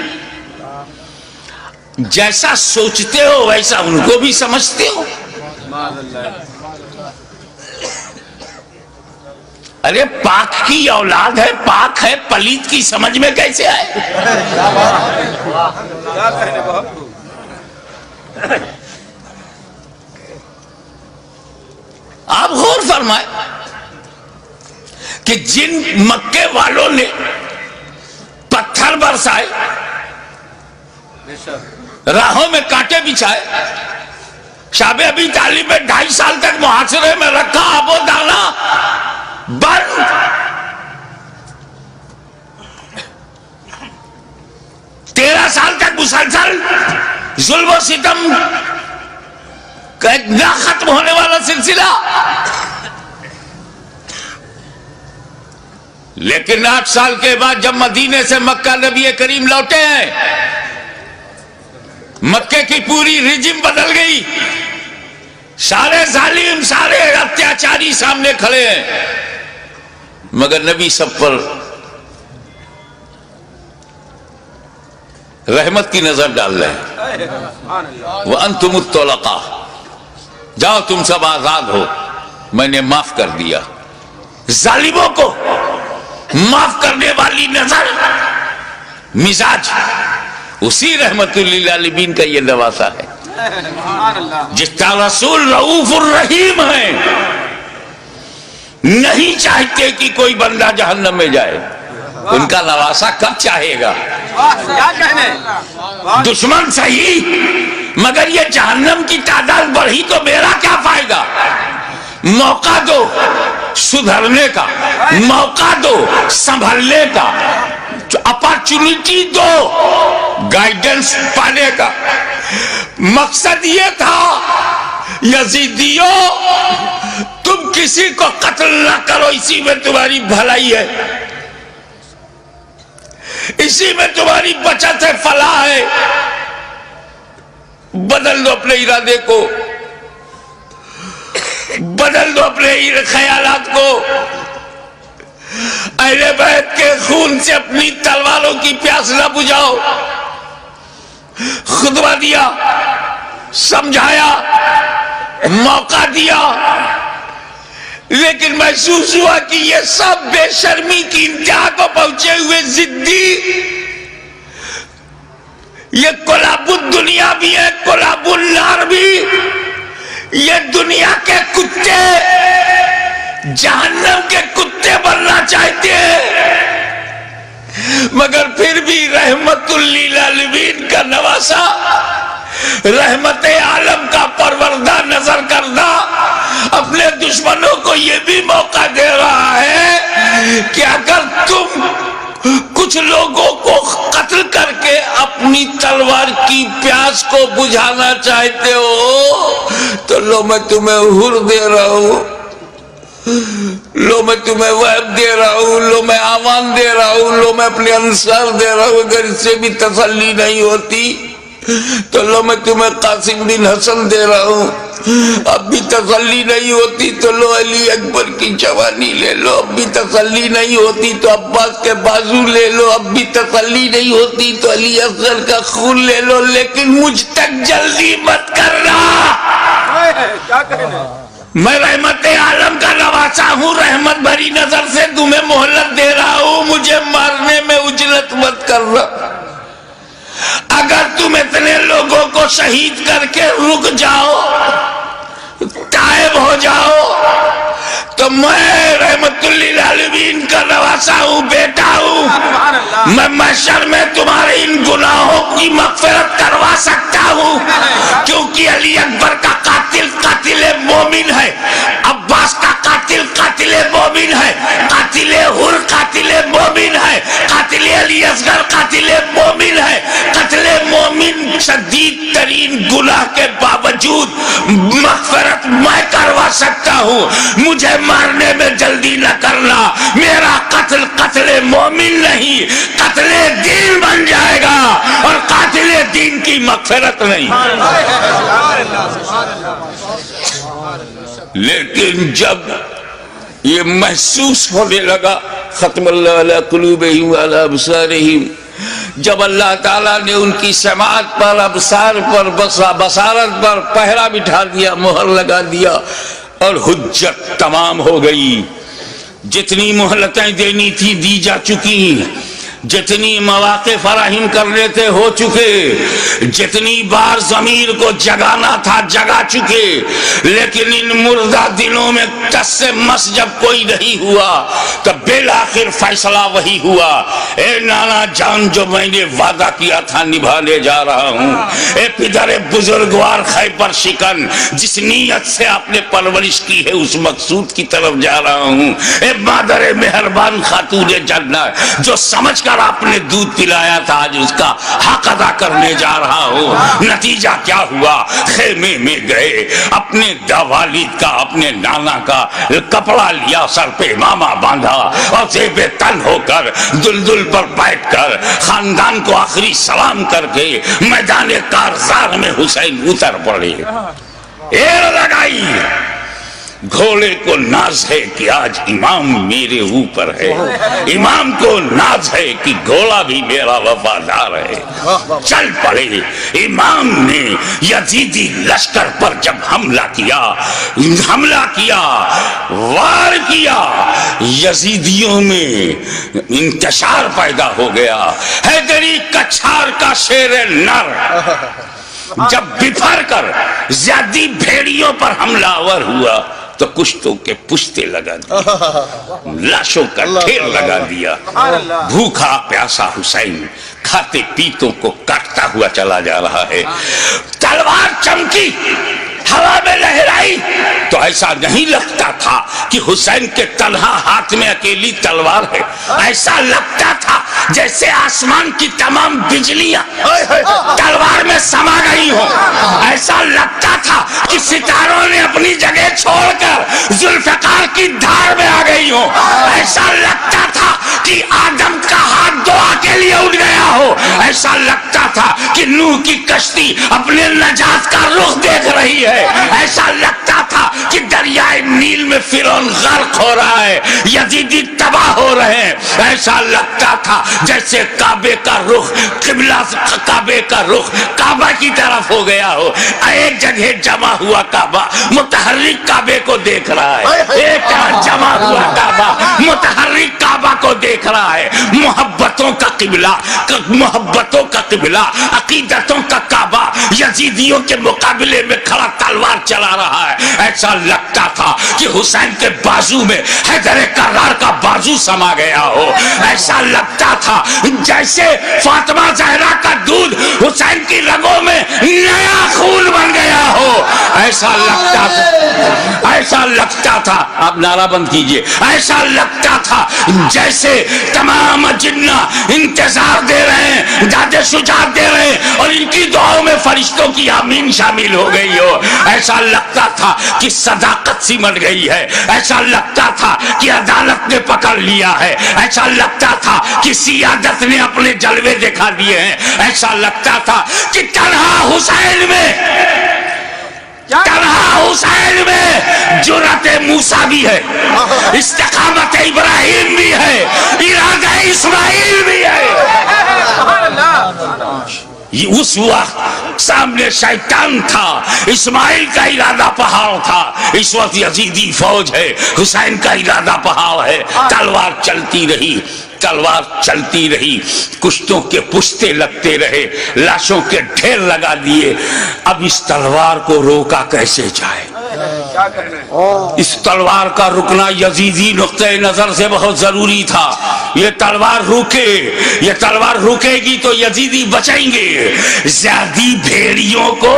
جیسا سوچتے ہو ویسا ان کو بھی سمجھتے ہو. ارے پاک کی اولاد ہے، پاک ہے، پلیت کی سمجھ میں کیسے آئے؟ کیا کہنے بہت خوب. آپ غور فرمائے کہ جن مکے والوں نے پتھر برسائے، راہوں میں کانٹے بچھائے، شاب ابی طالب میں 2.5 سال تک محاصرے میں رکھا، آب و دانا بند، 13 سال تک مسلسل ظلم و ستم کا ایک نہ ختم ہونے والا سلسلہ. لیکن 8 سال کے بعد جب مدینے سے مکہ نبی کریم لوٹے ہیں، مکے کی پوری رجم بدل گئی. سارے ظالم، سارے اتیاچاری سامنے کھڑے ہیں، مگر نبی سب پر رحمت کی نظر ڈال رہے ہیں. وَأَنْتُمُ الطُّلَقَاءُ، جاؤ تم سب آزاد ہو، میں نے معاف کر دیا. ظالموں کو معاف کرنے والی نظر، مزاج، اسی رحمت للعالمین کا یہ نواسا ہے. جس کا رسول رؤوف الرحیم ہے، نہیں چاہتے کہ کوئی بندہ جہنم میں جائے. ان کا نواسا کب چاہے گا؟ کیا کہنے. دشمن صحیح، مگر یہ جہنم کی تعداد بڑھی تو میرا کیا فائدہ؟ موقع دو سدھرنے کا، موقع دو سنبھلنے کا، اپارچونٹی دو گائیڈنس پانے کا. مقصد یہ تھا یزیدیوں تم کسی کو قتل نہ کرو، اسی میں تمہاری بھلائی ہے، اسی میں تمہاری بچت ہے، فلاح ہے. بدل دو اپنے ارادے کو، بدل دو اپنے خیالات کو. اہل بیت کے خون سے اپنی تلواروں کی پیاس نہ بجھاؤ. خطبہ دیا، سمجھایا، موقع دیا، لیکن محسوس ہوا کہ یہ سب بے شرمی کی انتہا کو پہنچے ہوئے ضدی، یہ کلاب الدنیا بھی ہے، کلاب النار بھی. یہ دنیا کے کتے جہنم کے کتے بننا چاہتے ہیں، مگر پھر بھی رحمت للعالمین کا نواسا، رحمت عالم کا پروردہ نظر کردہ اپنے دشمنوں کو یہ بھی موقع دے رہا ہے کہ اگر تم کچھ لوگوں کو قتل کر کے اپنی تلوار کی پیاس کو بجھانا چاہتے ہو تو لو میں تمہیں حر دے رہا ہوں، لو میں تمہیں وہب دے رہا ہوں، لو میں آوان دے رہا ہوں، لو میں اپنے انصار دے رہا ہوں. اگر اس سے بھی تسلی نہیں ہوتی تو لو میں تمہیں قاسم بن حسن دے رہا ہوں. اب بھی تسلی نہیں ہوتی تو لو علی اکبر کی جوانی لے لو. اب بھی تسلی نہیں ہوتی تو عباس کے بازو لے لو. اب بھی تسلی نہیں ہوتی تو علی اصغر کا خون لے لو. لیکن مجھ تک جلدی مت کرنا. کیا کہنے. میں رحمت عالم کا نواسا ہوں، رحمت بھری نظر سے تمہیں مہلت دے رہا ہوں. مجھے مارنے میں اجلت مت کرنا. اگر تم اتنے لوگوں کو شہید کر کے رک جاؤ، تائب ہو جاؤ، تو میں رحمت للعالمین کا نواسا ہوں، بیٹا ہوں. میں محشر میں تمہارے ان گناہوں کی مغفرت کروا سکتا ہوں، کیونکہ علی اکبر کا قاتل قاتل مومن ہے، عباس کا قاتل قاتل مومن ہے، قاتل حر قاتل مومن ہے، قاتل علی اصغر قاتل مومن ہے. قتل مومن مومن شدید ترین گناہ کے باوجود مغفرت میں کروا سکتا ہوں، مجھے مارنے میں جلدی نہ کرنا، میرا قتل قتل مومن نہیں، قتل دین بن جائے گا، اور قاتل دین کی مغفرت نہیں۔ لیکن جب یہ محسوس ہونے لگا، ختم اللہ علی قلوبہم وعلی ابصارہم، جب اللہ تعالیٰ نے ان کی سماعت پر، ابصار پر، بصارت پر پہرا بٹھا دیا، مہر لگا دیا، اور حجت تمام ہو گئی، جتنی مہلتیں دینی تھی دی جا چکی، جتنی مواقع فراہم کرنے تھے ہو چکے، جتنی بار ضمیر کو جگانا تھا جگا چکے، لیکن ان مردہ دنوں میں ٹس سے مس جب کوئی نہیں ہوا تو بالآخر فیصلہ وہی ہوا، اے نانا جان جو میں نے وعدہ کیا تھا نبھانے جا رہا ہوں، اے پدر بزرگوار خیبر شکن جس نیت سے آپ نے پرورش کی ہے اس مقصود کی طرف جا رہا ہوں، اے مادر مہربان خاتون جنت جو سمجھ آپ نے دودھ پلایا تھا آج اس کا حق ادا کرنے جا رہا ہوں۔ نتیجہ کیا ہوا؟ خیمے میں گئے، اپنے والد کا، اپنے نانا کا کپڑا لیا، سر پہ امامہ باندھا، اور زیب تن ہو کر دلدل پر بیٹھ کر خاندان کو آخری سلام کر کے میدان کارزار میں حسین اتر پڑے، ایر لگائی۔ گھوڑے کو ناز ہے کہ آج امام میرے اوپر ہے، امام کو ناز ہے کہ گھوڑا بھی میرا وفادار ہے۔ چل پڑے، امام نے یزیدی لشکر پر جب حملہ کیا، وار کیا، یزیدیوں میں انتشار پیدا ہو گیا۔ حیدری کچھار کا شیر نر جب بفر کر زیادی بھیڑیوں پر حملہ آور ہوا تو کشتوں کے پشتے لگا دیا، لاشوں کا ڈھیر لگا دیا۔ بھوکا پیاسا حسین کھاتے پیتوں کو کاٹتا ہوا چلا جا رہا ہے، تلوار چمکی، ہوا میں لہرائی تو ایسا نہیں لگتا تھا کہ حسین کے تنہا ہاتھ میں اکیلی تلوار ہے، ایسا لگتا تھا جیسے آسمان کی تمام بجلیاں تلوار میں سما گئی ہوں، ایسا لگتا تھا کہ ستاروں نے اپنی جگہ چھوڑ کر ذوالفقار کی دھار میں آ گئی ہوں، ایسا لگتا تھا کہ آدم کا ہاتھ دعا کے لیے اٹھ گیا ہو، ایسا لگتا تھا کہ نوح کی کشتی اپنے نجات کا رخ دیکھ رہی ہے، ایسا لگتا تھا کہ دریائے نیل میں فرعون غرق ہو رہا ہے، یزیدی تباہ ہو رہے ہیں، ایسا لگتا تھا جیسے کعبے کا رخ کعبہ کی طرف ہو گیا ہو، ایک جگہ جمع ہوا کعبہ متحرک کعبے کو دیکھ رہا ہے، ایک جمع ہوا کعبہ متحرک کعبہ کو دیکھ رہا ہے، محبتوں کا قبلہ، عقیدتوں کا کعبہ یزیدیوں کے مقابلے میں کھڑا تلوار چلا رہا ہے۔ ایسا لگتا تھا کہ حسین کے بازو میں حیدر کرار کا بازو سما گیا ہو، ایسا لگتا تھا جیسے فاطمہ زہرا کا دودھ حسین کی رگوں میں نیا خون بن گیا ہو، ایسا لگتا تھا آپ نعرہ بند کیجئے، ایسا لگتا تھا جیسے تمام جنہ انتظار دے رہے ہیں، داد شجاعت دے رہے ہیں، اور ان کی دعاؤں میں فرشتوں کی آمین شامل ہو گئی ہو، ایسا لگتا تھا کہ صداقت سمٹ گئی ہے، ایسا لگتا تھا کہ عدالت نے پکڑ لیا ہے، ایسا لگتا تھا کہ سیادت نے اپنے جلوے دکھا دیے ہیں، ایسا لگتا تھا کہ تنہا حسین میں جرأت موسیٰ بھی ہے، استقامت ابراہیم بھی ہے، ارادہ اسماعیل بھی ہے۔ اس وقت سامنے شیطان تھا، اسماعیل کا ارادہ پہاڑ تھا، اس وقت یزیدی فوج ہے، حسین کا ارادہ پہاڑ ہے، تلوار چلتی رہی، کشتوں کے پشتے لگتے رہے، لاشوں کے ڈھیر لگا دیے، اب اس تلوار کو روکا کیسے جائے؟ کیا کہنے اس تلوار کا رکنا یزیدی نقطہ نظر سے بہت ضروری تھا. یہ تلوار رکے گی تو یزیدی بچیں گے. زیادی بھیڑیوں کو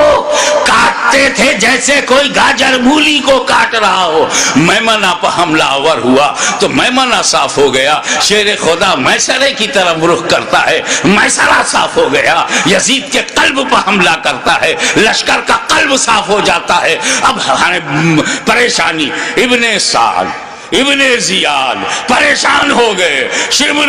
کاٹتے تھے جیسے کوئی گاجر مولی کو کاٹ رہا ہو. میمنہ پر حملہ آور ہوا تو میمنہ صاف ہو گیا. شیر خدا میسرے کی طرف رخ کرتا ہے, میسرہ صاف ہو گیا. یزید کے قلب پر حملہ کرتا ہے, لشکر کا قلب صاف ہو جاتا ہے. اب پریشانی. ابن سعد ابن زیاد پریشان ہو گئے. شمر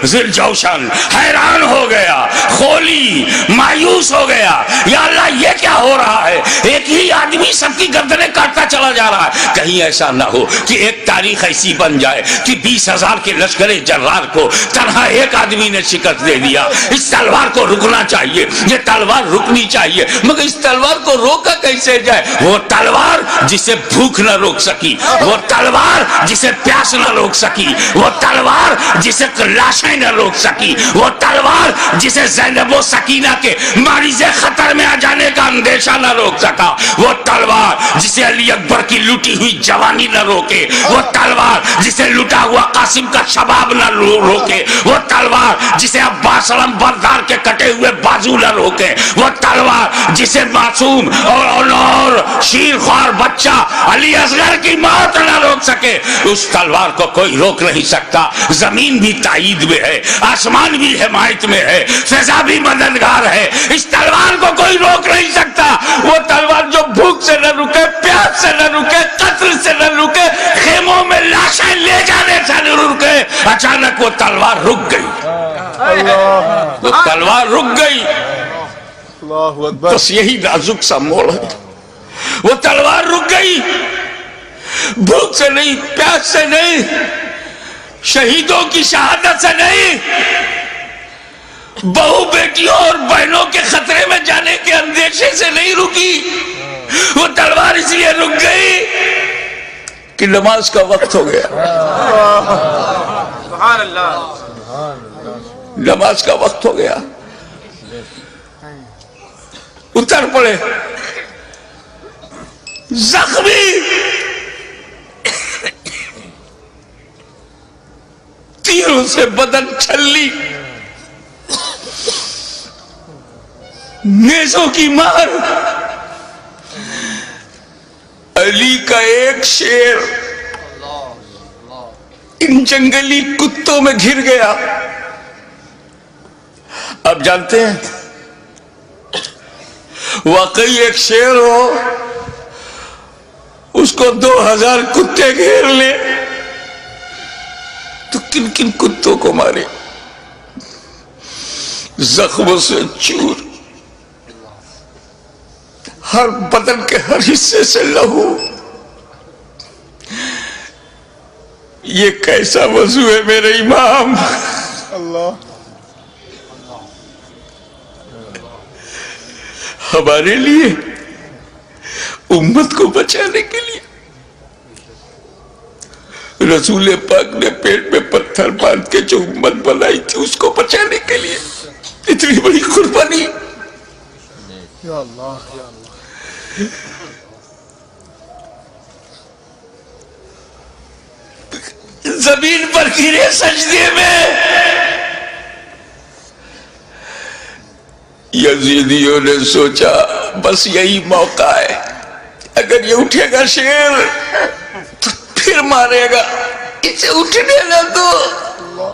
ذوالجوشن حیران ہو گیا. خولی مایوس ہو گیا. یا اللہ یہ کیا ہو رہا ہے؟ ایک ہی آدمی سب کی گردنیں کاٹتا چلا جا رہا ہے. کہیں ایسا نہ ہو کہ ایک تاریخ ایسی بن جائے کہ 20,000 کے لشکر جرار کو تنہا ایک آدمی نے شکست دے دیا. اس تلوار کو رکنا چاہیے, یہ تلوار رکنی چاہیے. مگر اس تلوار کو روکا کیسے جائے؟ وہ تلوار جسے بھوک نہ روک سکی, وہ تلوار جسے پیاس نہ روک سکی, وہ تلوار جسے لاشیں نہ روک سکی, وہ تلوار جسے زینب و سکینہ کے مریض خطر میں آ جانے کا اندیشہ نہ روک سکا, وہ تلوار جسے علی اکبر کی لوٹی ہوئی جوانی نہ روکے, وہ تلوار جسے لٹا ہوا قاسم کا شباب نہ روکے, وہ تلوار جسے عباس علم بردار کے کٹے ہوئے بازو نہ روکے, وہ تلوار جسے معصوم اور شیر خوار بچہ علی اصغر کی موت نہ روک سکے. اس تلوار کو کوئی روک نہیں سکتا. زمین بھی تائید میں ہے, آسمان بھی حمایت میں ہے, فضا بھی مددگار ہے. اس تلوار کو کوئی روک نہیں سکتا. وہ تلوار جو بھوک سے نہ رکے, پیاس سے نہ رکے, قتل سے نہ رکے, خیموں میں لاشیں لے جانے سے نہ رکے. اچانک وہ تلوار رک گئی. وہ تلوار رک گئی. بس یہی نازک سا موڑ ہے. وہ تلوار رک گئی. بھوک سے نہیں, پیاس سے نہیں, شہیدوں کی شہادت سے نہیں, بہو بیٹیوں اور بہنوں کے خطرے میں جانے کے اندیشے سے نہیں رکی. وہ تلوار اس لیے رک گئی کہ نماز کا وقت ہو گیا. سبحان اللہ, نماز کا وقت ہو گیا. اتر پڑے زخمی, تیروں سے بدن چھلی, نیزوں کی مار. علی کا ایک شیر ان جنگلی کتوں میں گھر گیا. اب جانتے ہیں واقعی ایک شیر ہو, اس کو 2000 کتے گھیر لے تو کن کن کتوں کو مارے. زخموں سے چور, ہر بدن کے ہر حصے سے لہو. یہ کیسا وضو ہے میرے امام؟ اللہ ہمارے لیے, امت کو بچانے کے لیے رسول پاک نے پیٹ میں پتھر باندھ کے جو امت بنائی تھی اس کو بچانے کے لیے اتنی بڑی قربانی. یا اللہ, یا اللہ. زمین پر گرے سجدے میں. یزیدیوں نے سوچا بس یہی موقع ہے, اگر یہ اٹھے گا شیر تو پھر مارے گا, اسے اٹھنے نہ دو.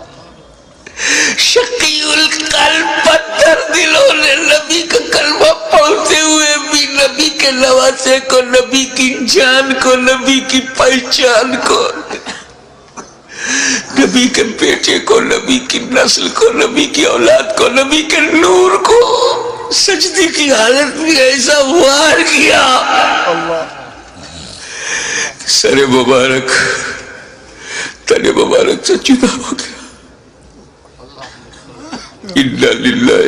شقی القلب, پتھر دلوں نے نبی کا کلمہ پڑھتے ہوئے بھی نبی کے نواسے کو, نبی کی جان کو, نبی کی پہچان کو, نبی کے بیٹے کو, نبی کی نسل کو, نبی کی اولاد کو, نبی کے نور کو سجدے کی حالت میں ایسا وار کیا. سر مبارک تن مبارک سے جدا ہو گیا. انا للہ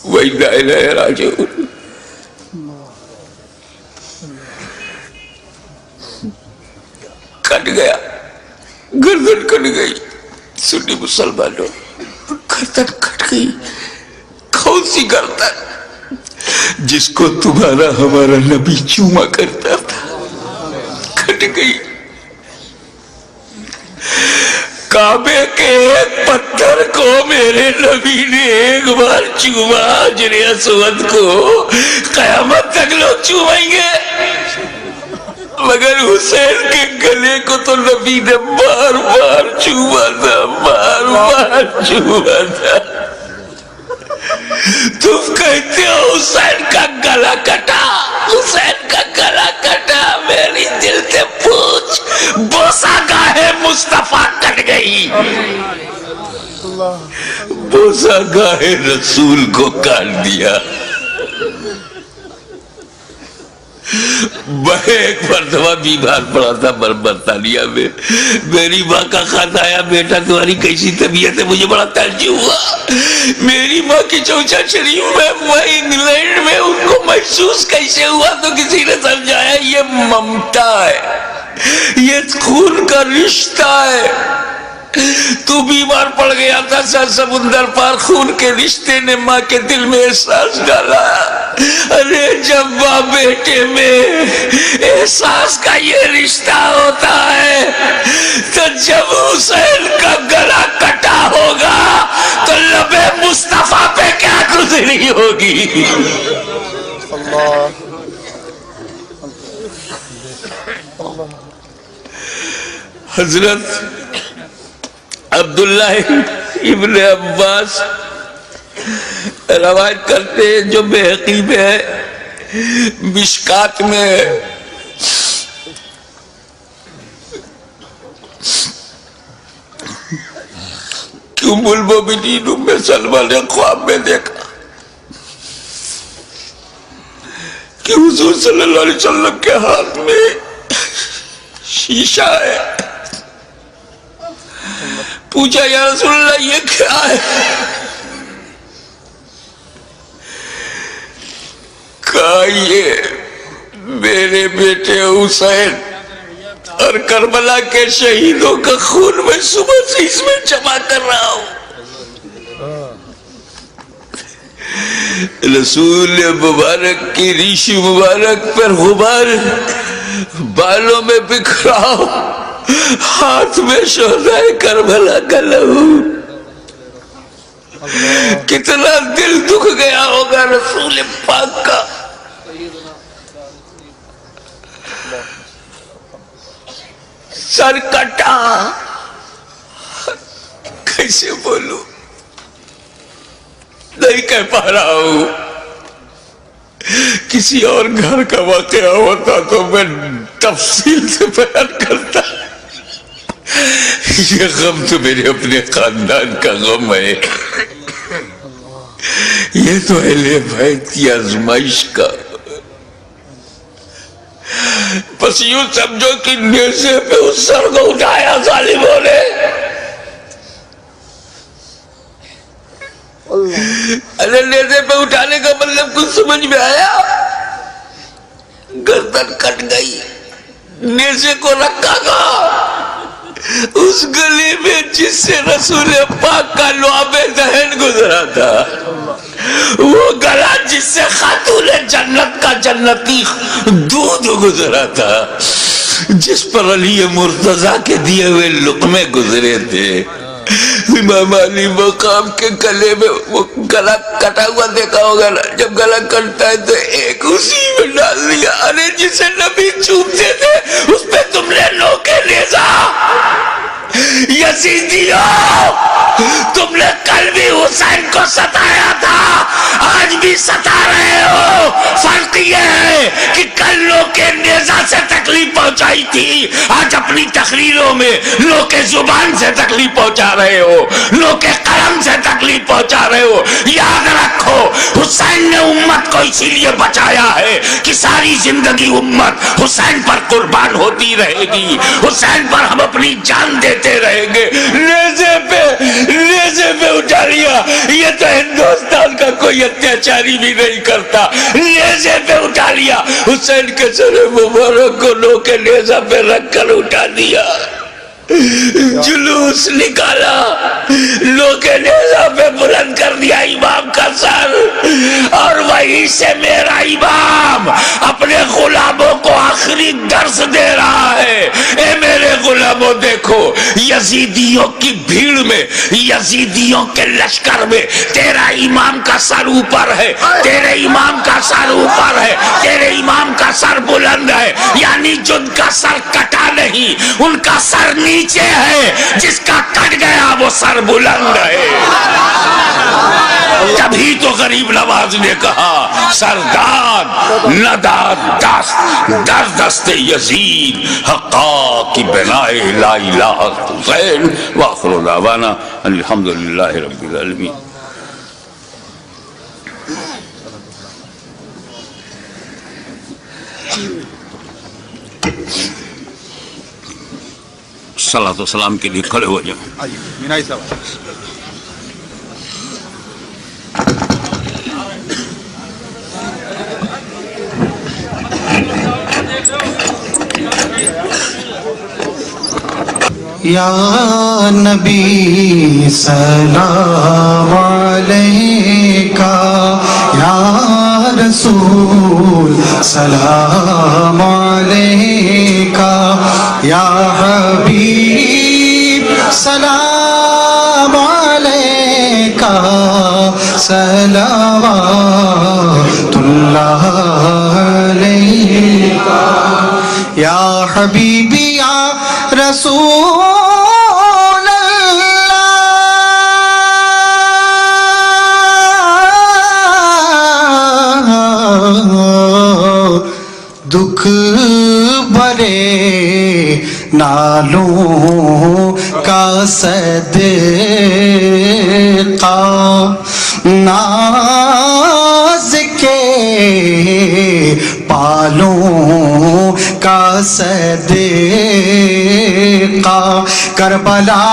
و انا الیہ راجعون. کٹ گیا, گردن کٹ گئی. سنی مسلمانوں, گردن کٹ گئی. کون سی گردن؟ جس کو تمہارا ہمارا نبی چوما کرتا تھا کٹ گئی. کعبے کے ایک پتھر کو میرے نبی نے ایک بار چوما. حجر اسود کو قیامت تک لوگ چومیں گے، مگر حسین کے گلے کو تو نبی نے بار بار چوما تھا، بار بار چوما تھا. تم کہتے ہو حسین کا گلا کٹا، حسین کا گلا کٹا. میری دل سے پوچھ، بوسا گاہ مصطفیٰ کٹ گئی، بوسا گاہ رسول کو کاٹ دیا. میں ایک مرتبہ بیمار پڑا تھا برطانیہ میں. میری ماں کا خط آیا، بیٹا تمہاری کیسی طبیعت ہے؟ مجھے بڑا تعجب ہوا. میری ماں کی چوچا شریف میں انگلینڈ میں ان کو محسوس کیسے ہوا تو کسی نے سمجھایا یہ ممتا ہے، یہ خون کا رشتہ ہے. تو بیمار پڑ گیا تھا، سر سمندر پار خون کے رشتے نے ماں کے دل میں احساس ڈالا. ارے جب ماں بیٹے میں احساس کا یہ رشتہ ہوتا ہے تو جب حسین کا گلا کٹا ہوگا تو لب مصطفیٰ پہ کیا گزری ہوگی. حضرت عبداللہ ابن عباس روایت کرتے ہیں، جو بحقی میں ہے، مشکات میں ہے، کہ ام المومنین ام سلمہ نے خواب میں دیکھا کہ حضور صلی اللہ علیہ وسلم کے ہاتھ میں شیشہ ہے. پوچھا یا رسول اللہ یہ کیا ہے؟ کہا یہ میرے بیٹے حسین اور کربلا کے شہیدوں کا خون میں صبح سے اس میں جمع کر رہا ہوں. رسول مبارک کی ریش مبارک پر غبار بالوں میں بکھرا ہو، ہاتھ میں شہدائے کربلا کا لہو. کتنا دل دکھ گیا ہوگا رسول پاک کا. سر کٹا، کیسے بولوں، نہیں کہہ پا رہا ہوں. کسی اور گھر کا واقعہ ہوتا تو میں تفصیل سے بیان کرتا. یہ غم تو میرے اپنے خاندان کا غم ہے، یہ تو اہل بیت کی آزمائش کا. بس یوں سمجھو کہ نیزے پہ اس سر کو اٹھایا ظالموں نے. ارے نیزے پہ اٹھانے کا مطلب کچھ سمجھ میں آیا؟ گردن کٹ گئی، نیزے کو رکھا گا اس گلی میں جس سے رسول پاک کا لعاب دہن گزرا تھا، وہ گلا جس سے خاتون جنت کا جنتی دودھ گزرا تھا، جس پر علی مرتضیٰ کے دیے ہوئے لقمے گزرے تھے. امام علی مقام کے گلے میں وہ گلا کٹا ہوا دیکھا ہوگا نا، جب گلا کٹتا ہے تو ایک اسی میں ڈال دیا. ارے جسے نبی چومتے تھے اس پہ تم نے نوکے نیزا. یزیدیوں، تم نے کل بھی حسین کو ستایا تھا، آج بھی ستا رہے ہو. فرق یہ ہے کہ کل نوکے نیزا سے تکلیف پہنچائی تھی، آج اپنی تقریروں میں نوکے زبان سے تکلیف پہنچا رہے ہو، نوکے قلم سے تکلیف پہنچا رہے ہو. یاد رکھو حسین نے امت کو اسی لیے بچایا ہے کہ ساری زندگی امت حسین پر قربان ہوتی رہے گی، حسین پر ہم اپنی جان دیتے رہیں گے. نیزے پہ اٹھا لیا، یہ تو ہندوستان کا کوئی اتیاچاری بھی نہیں کرتا. نیزے پہ اٹھا لیا، حسین کے سر مبارک کو نوکے نیزہ پہ رکھ کر اٹھا دیا. جلوس نکالا، لوگوں نے نیزہ پہ بلند کر دیا امام کا سر، اور وہیں سے میرا امام اپنے غلاموں کو آخری درس دے رہا ہے۔ اے میرے غلاموں دیکھو، یزیدیوں کی بھیڑ میں، یزیدیوں کے لشکر میں تیرا امام کا سر اوپر ہے، تیرے امام کا سر اوپر ہے، تیرے امام کا سر بلند ہے، یعنی جن کا سر کٹا نہیں ان کا سر نیچے ہے، جس کا کٹ گیا وہ سر بلند ہے۔ تبھی تو غریب نواز نے کہا سرداد نداد در دست یزید حقا کی بنائے لا الہ حسین وآخر دعوانا الحمدللہ رب العالمین۔ صلاۃ و سلام کے لیے کھڑے ہو جائیں۔ مینائی صاحب یا نبی سلام علیکہ، یا رسول سلام علیکہ، یا حبیب سلام علیکہ، صلوات اللہ علیکہ، یا حبیبی یا رسول دکھ بھرے نالوں کا صدقہ، ناز کے پالوں کا صدقہ، کربلا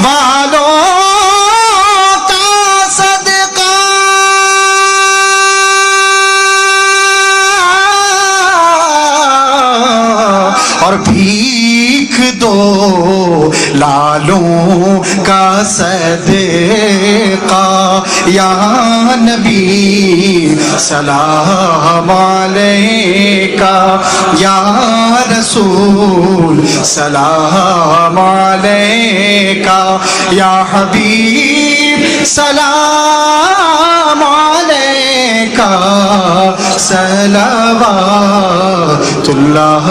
والوں کا صدقہ، اور بھیک دو لالوں کا صدقہ، یا نبی سلام علیکہ، یا رسول سلام علیکہ، یا حبیب سلام علیکہ، صلوات اللہ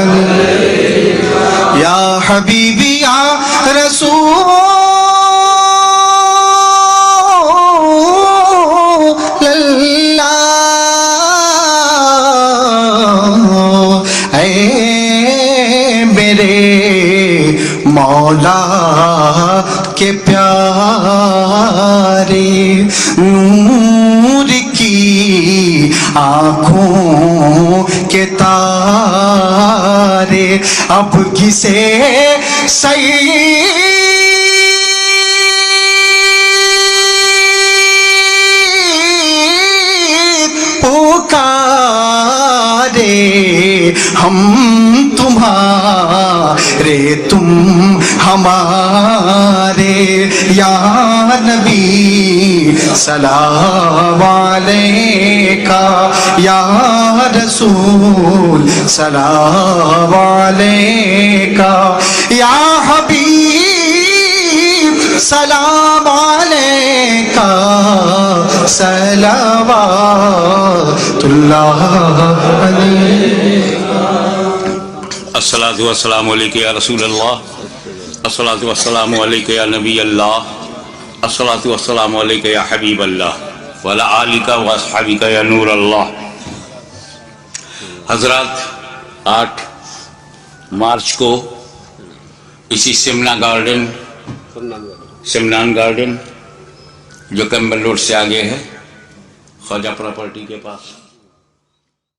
علیکہ، یا حبیبی یا رسول اللہ، اے میرے مولا کے پیارے، نور کی آنکھوں کے تارے، اب کسے سید پکارے، ہم تمہارے تم ہمارے، یا نبی سلام علیکہ، یا رسول سلام علیکہ، یا حبیب سلام علیکہ، صلوات اللہ علیکہ۔ الصلاۃ والسلام علیکہ یا رسول اللہ، الصلاۃ والسلام علیکہ یا نبی اللہ، الصلاۃ والسلام علیکہ یا حبیب اللہ، وعلی آلک و اصحابک یا نور اللہ۔ حضرات، 8 مارچ کو اسی سمنان گارڈن جو کیمبل روڈ سے آگے ہے، خواجہ پراپرٹی کے پاس،